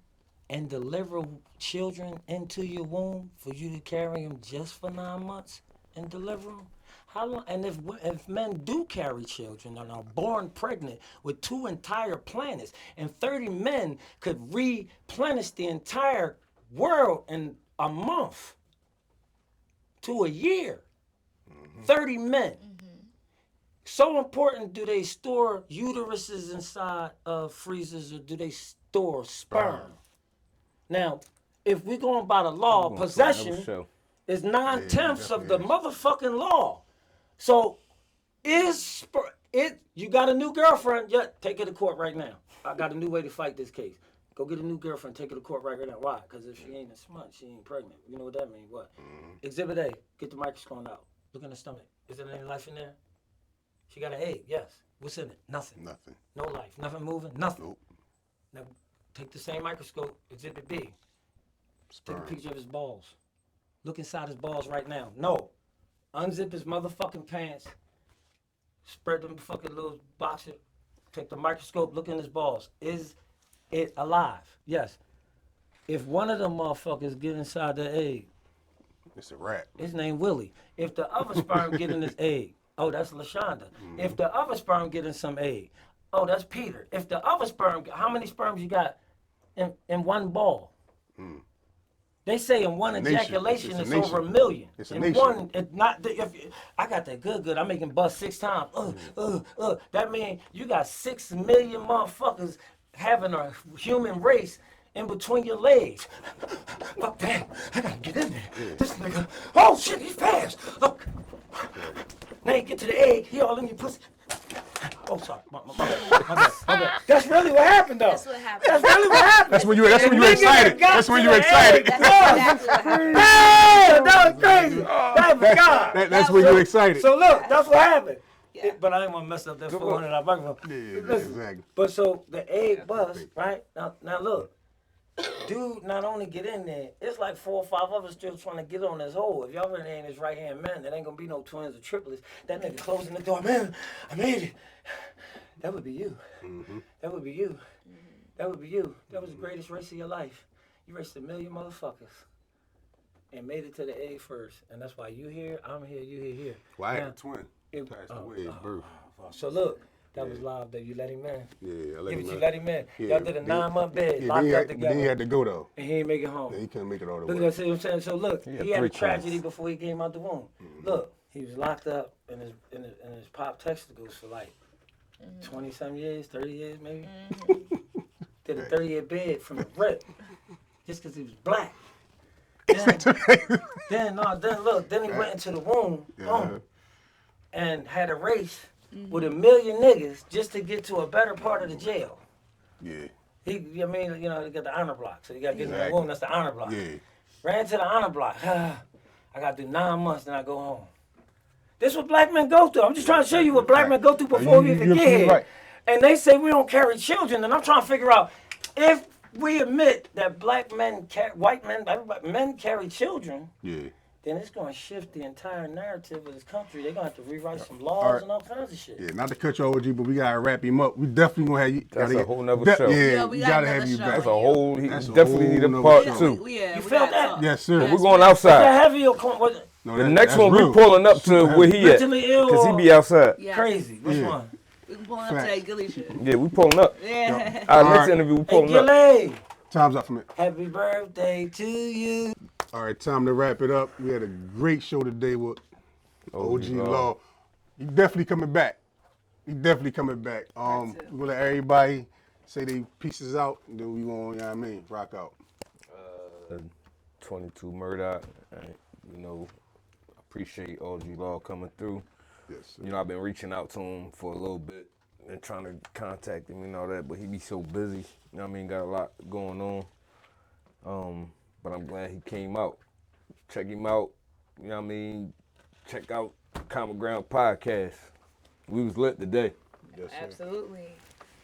and deliver children into your womb for you to carry them just for 9 months and deliver them? How long? And if men do carry children and are born pregnant with 2 entire planets, and 30 men could replenish the entire world in a month to a year, 30 men. So important, do they store uteruses inside of freezers or do they store sperm? Now, if we're going by the law of possession, Show. it's 9/10 of the definitely is. motherfucking law. So, you got a new girlfriend? Yeah, take her to court right now. I got a new way to fight this case. Go get a new girlfriend, take her to court right now. Why? Because if she ain't a smut, she ain't pregnant. You know what that means? What? Exhibit A, get the microscope out. Look in the stomach. Is there any life in there? She got an egg, yes. What's in it? Nothing. Nothing. No life. Nothing moving? Nothing. Nope. Now, take the same microscope, exhibit B. Take a Sperm. picture of his balls. Look inside his balls right now. No. Unzip his motherfucking pants. Spread them fucking little boxer. Take the microscope, look in his balls. Is it alive? Yes. If one of them motherfuckers get inside the egg, It's a rat. his name Willie. If the other sperm get in his egg, oh, that's LaShonda. If the other sperm get in some egg, oh, that's Peter. If the other sperm, how many sperms you got in one ball? They say in one nation. ejaculation It's a it's nation. over 1 million. It's a in nation. one, it not if I got that good. I'm making bust 6 times. That means you got 6 million motherfuckers having a human race in between your legs. Fuck that! I gotta get in there. This nigga, oh shit, he's fast. Oh. Now you get to the egg, he all in your pussy. Oh, sorry. My bad. That's really what happened, though. That's what happened. That's really what happened. That's when you excited. That's when you to the excited. That's exactly what happened. Damn, that was crazy. That was God. That's when you excited. So look, that's what happened. Yeah. But I didn't want to mess up that 400 microphone. Yeah, Listen, exactly. But so the egg bust, right? Now look, dude not only get in there, it's like 4 or 5 others still trying to get on this hole. If y'all really ain't his right hand man, there ain't gonna be no twins or triplets. That nigga closing the door, man, I made it. That would be you. That would be you. That would be you. That was the greatest race of your life. You raced 1 million motherfuckers and made it to the egg first. And that's why you here, I'm here, you here. Well, I had Now, a twin. it- Passed away at birth. So look, that was live that you let him in. Yeah, I let Yeah, him but you in. let him in. Yeah, Y'all did a then- 9-month bed, Yeah, locked then he up had, together. then he had to go though. And he ain't make it home. Yeah, he couldn't make it all the Look way. at that, see what I'm saying? So look, had he had a 3 tragedy twins. before he came out the womb. Look, he was locked up in his pop testicles for like 20-some years, 30 years maybe. Did a 30-year bid from the rip. just because he was black. Then he went into the room, boom, and had a race with 1 million niggas just to get to a better part of the jail. Yeah. They got the honor block, so you got to get in the room. That's the honor block. Yeah. Ran to the honor block. I got to do 9 months, then I go home. This is what black men go through. I'm just trying to show you what black men go through before we even get here. Right. And they say we don't carry children, and I'm trying to figure out if we admit that black men, white men, men carry children. Yeah. Then it's going to shift the entire narrative of this country. They're going to have to rewrite some laws and all kinds of shit. Yeah, not to cut you OG, but we gotta wrap him up. We definitely gonna have you. That's a whole nother show. Yeah, we we got gotta another have you show. back. That's a whole. He That's a definitely whole need a nother part show. two. Yeah, You we felt gotta that? talk. Yes, sir. We're going Is that outside. heavy or what? No, The next one real. we pulling up to where he at, Mentally ill cause he or- be outside. Yes. Crazy. Which Yeah. one? We pulling up to that Gilly shit. Yeah, we pulling up. Yeah. Our All next right. interview, we Hey, pulling up. Gilly, Time's up for me. happy birthday to you. All right, time to wrap it up. We had a great show today with OG Law. He definitely coming back. He definitely coming back. We're gonna let everybody say they pieces out, and then we gonna, you know what I mean, rock out. 22 Murdoch. Appreciate OG Law coming through. Yes, sir. You know, I've been reaching out to him for a little bit and trying to contact him and all that, but he be so busy. You know what I mean? Got a lot going on. But I'm glad he came out. Check him out. You know what I mean? Check out Common Ground Podcast. We was lit today. Yes, sir. Absolutely.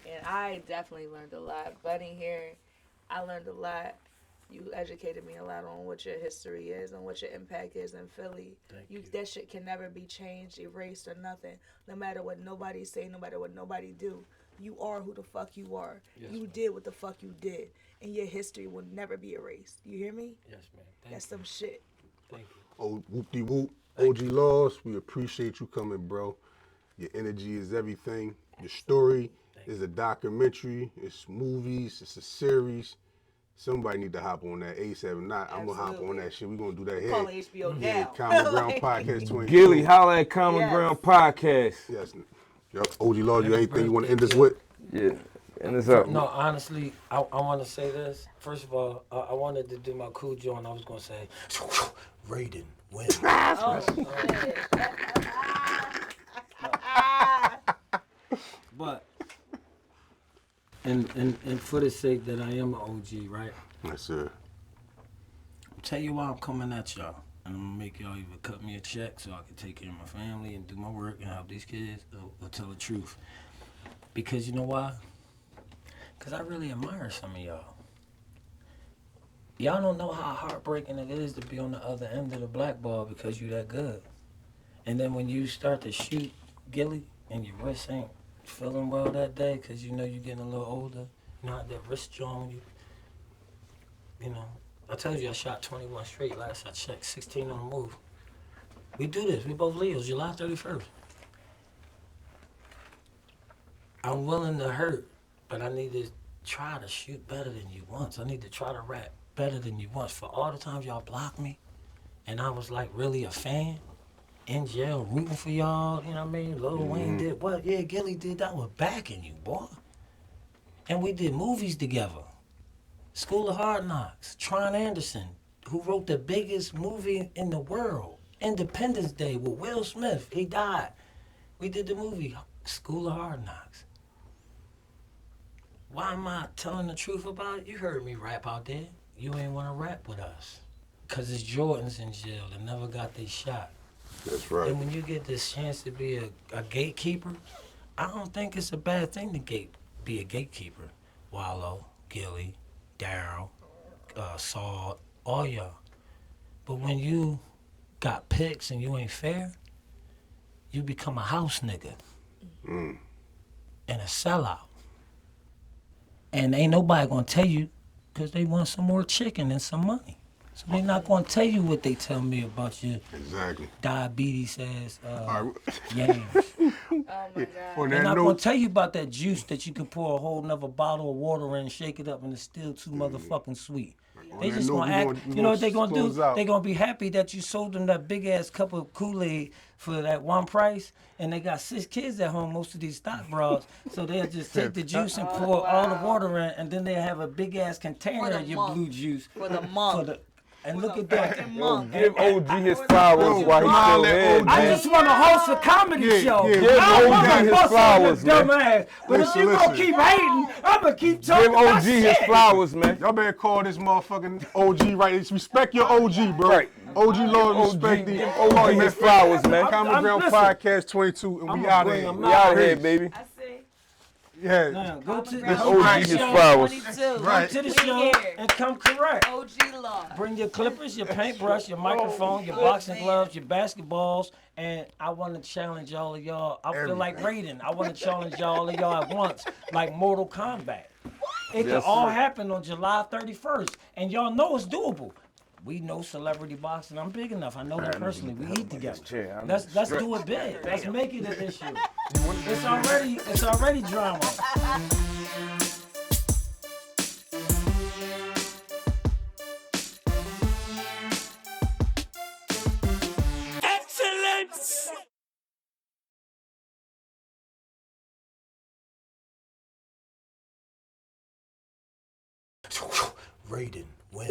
And I definitely learned a lot. Buddy here, I learned a lot. You educated me a lot on what your history is and what your impact is in Philly. That shit can never be changed, erased, or nothing. No matter what nobody say, no matter what nobody do. You are who the fuck you are. Yes, you did what the fuck you did. And your history will never be erased. You hear me? Yes, man. That's some shit. Thank you. Oh, whoop-de-whoop. OG Laws, we appreciate you coming, bro. Your energy is everything. Your story is a documentary. It's movies. It's a series. Somebody need to hop on that ASAP. If not, I'm going to hop on Absolutely. that shit. We're going to do that here. Call HBO Yeah, now. Common Ground Podcast 22. Gilly, holla at Common Yes. Ground Podcast. Yes. Yep. OG Laws, you anything you want to end us with? Yeah, and it's up. No, honestly, I want to say this. First of all, I wanted to do my cool joint. I was going to say, Raiden wins. Oh, shit. But, and for the sake that I am an OG, right? Yes, sir. I'll tell you why I'm coming at y'all. And I'm going to make y'all either cut me a check so I can take care of my family and do my work and help these kids or tell the truth. Because you know why? Because I really admire some of y'all. Y'all don't know how heartbreaking it is to be on the other end of the black ball because you that good. And then when you start to shoot Gilly and your wrist ain't feeling well that day because you know you're getting a little older, you know how that wrist joint, you know. I told you I shot 21 straight last I checked, 16 on the move. We do this, we both Leos, July 31st. I'm willing to hurt, but I need to try to shoot better than you once. I need to try to rap better than you once. For all the times y'all blocked me, and I was like really a fan, in jail rooting for y'all, you know what I mean? Lil Wayne did what? Yeah, Gilly did that. I was backing you, boy. And we did movies together. School of Hard Knocks, Tron Anderson, who wrote the biggest movie in the world, Independence Day with Will Smith. He died. We did the movie School of Hard Knocks. Why am I telling the truth about it? You heard me rap out there. You ain't want to rap with us. Because it's Jordans in jail that never got their shot. That's right. And when you get this chance to be a gatekeeper, I don't think it's a bad thing to be a gatekeeper. Wallow, Gilly, Daryl, Saul, all y'all. But when you got picks and you ain't fair, you become a house nigga and a sellout. And ain't nobody gonna tell you because they want some more chicken and some money. So they not gonna tell you what they tell me about your Exactly. diabetes as All right. yams. Oh my God. On They're that not gonna note, tell you about that juice that you can pour a whole nother bottle of water in and shake it up and it's still too motherfucking sweet. They that just note, gonna we act. gonna- we You know what they gonna gonna do? close out. They gonna be happy that you sold them that big ass cup of Kool-Aid for that one price, and they got 6 kids at home. Most of these stock bras, so they'll just take the juice and pour all the water in, and then they have a big ass container the of your month. blue juice For the month. and look at that. Yo, give OG his flowers Yo, while he's come on, still let here, OG I man. just want to host a comedy Yeah, show. yeah. Give I don't OG want to his bust on flowers, this dumb man. ass. But Listen, if you gonna listen. keep hating, I'm gonna keep talking Give about OG his shit. flowers, man. Y'all better call this motherfucking OG right. Respect your OG, bro. Right. OG Lord, OG, respect the give OG his flowers, man. Common I'm- Ground listen, Podcast 22, and I'ma we out of bring here. 'em We out here, Peace. baby. I see. Yeah. Now, go to Ground the OG his show, flowers. 22. Right. to the We show here. and come correct. OG Law. Bring your clippers, your paintbrush, your microphone, your boxing gloves, your basketballs, and I want to challenge all of y'all. I feel like Raiden. I want to challenge all of y'all at once, like Mortal Kombat. It can Yes, all sir. happen on July 31st, and y'all know it's doable. We know celebrity boxing. I'm big enough. I know them personally. We eat together. chair. I'm Let's do it big. Let's make it an issue. It's already drama. Excellence! Raiden win.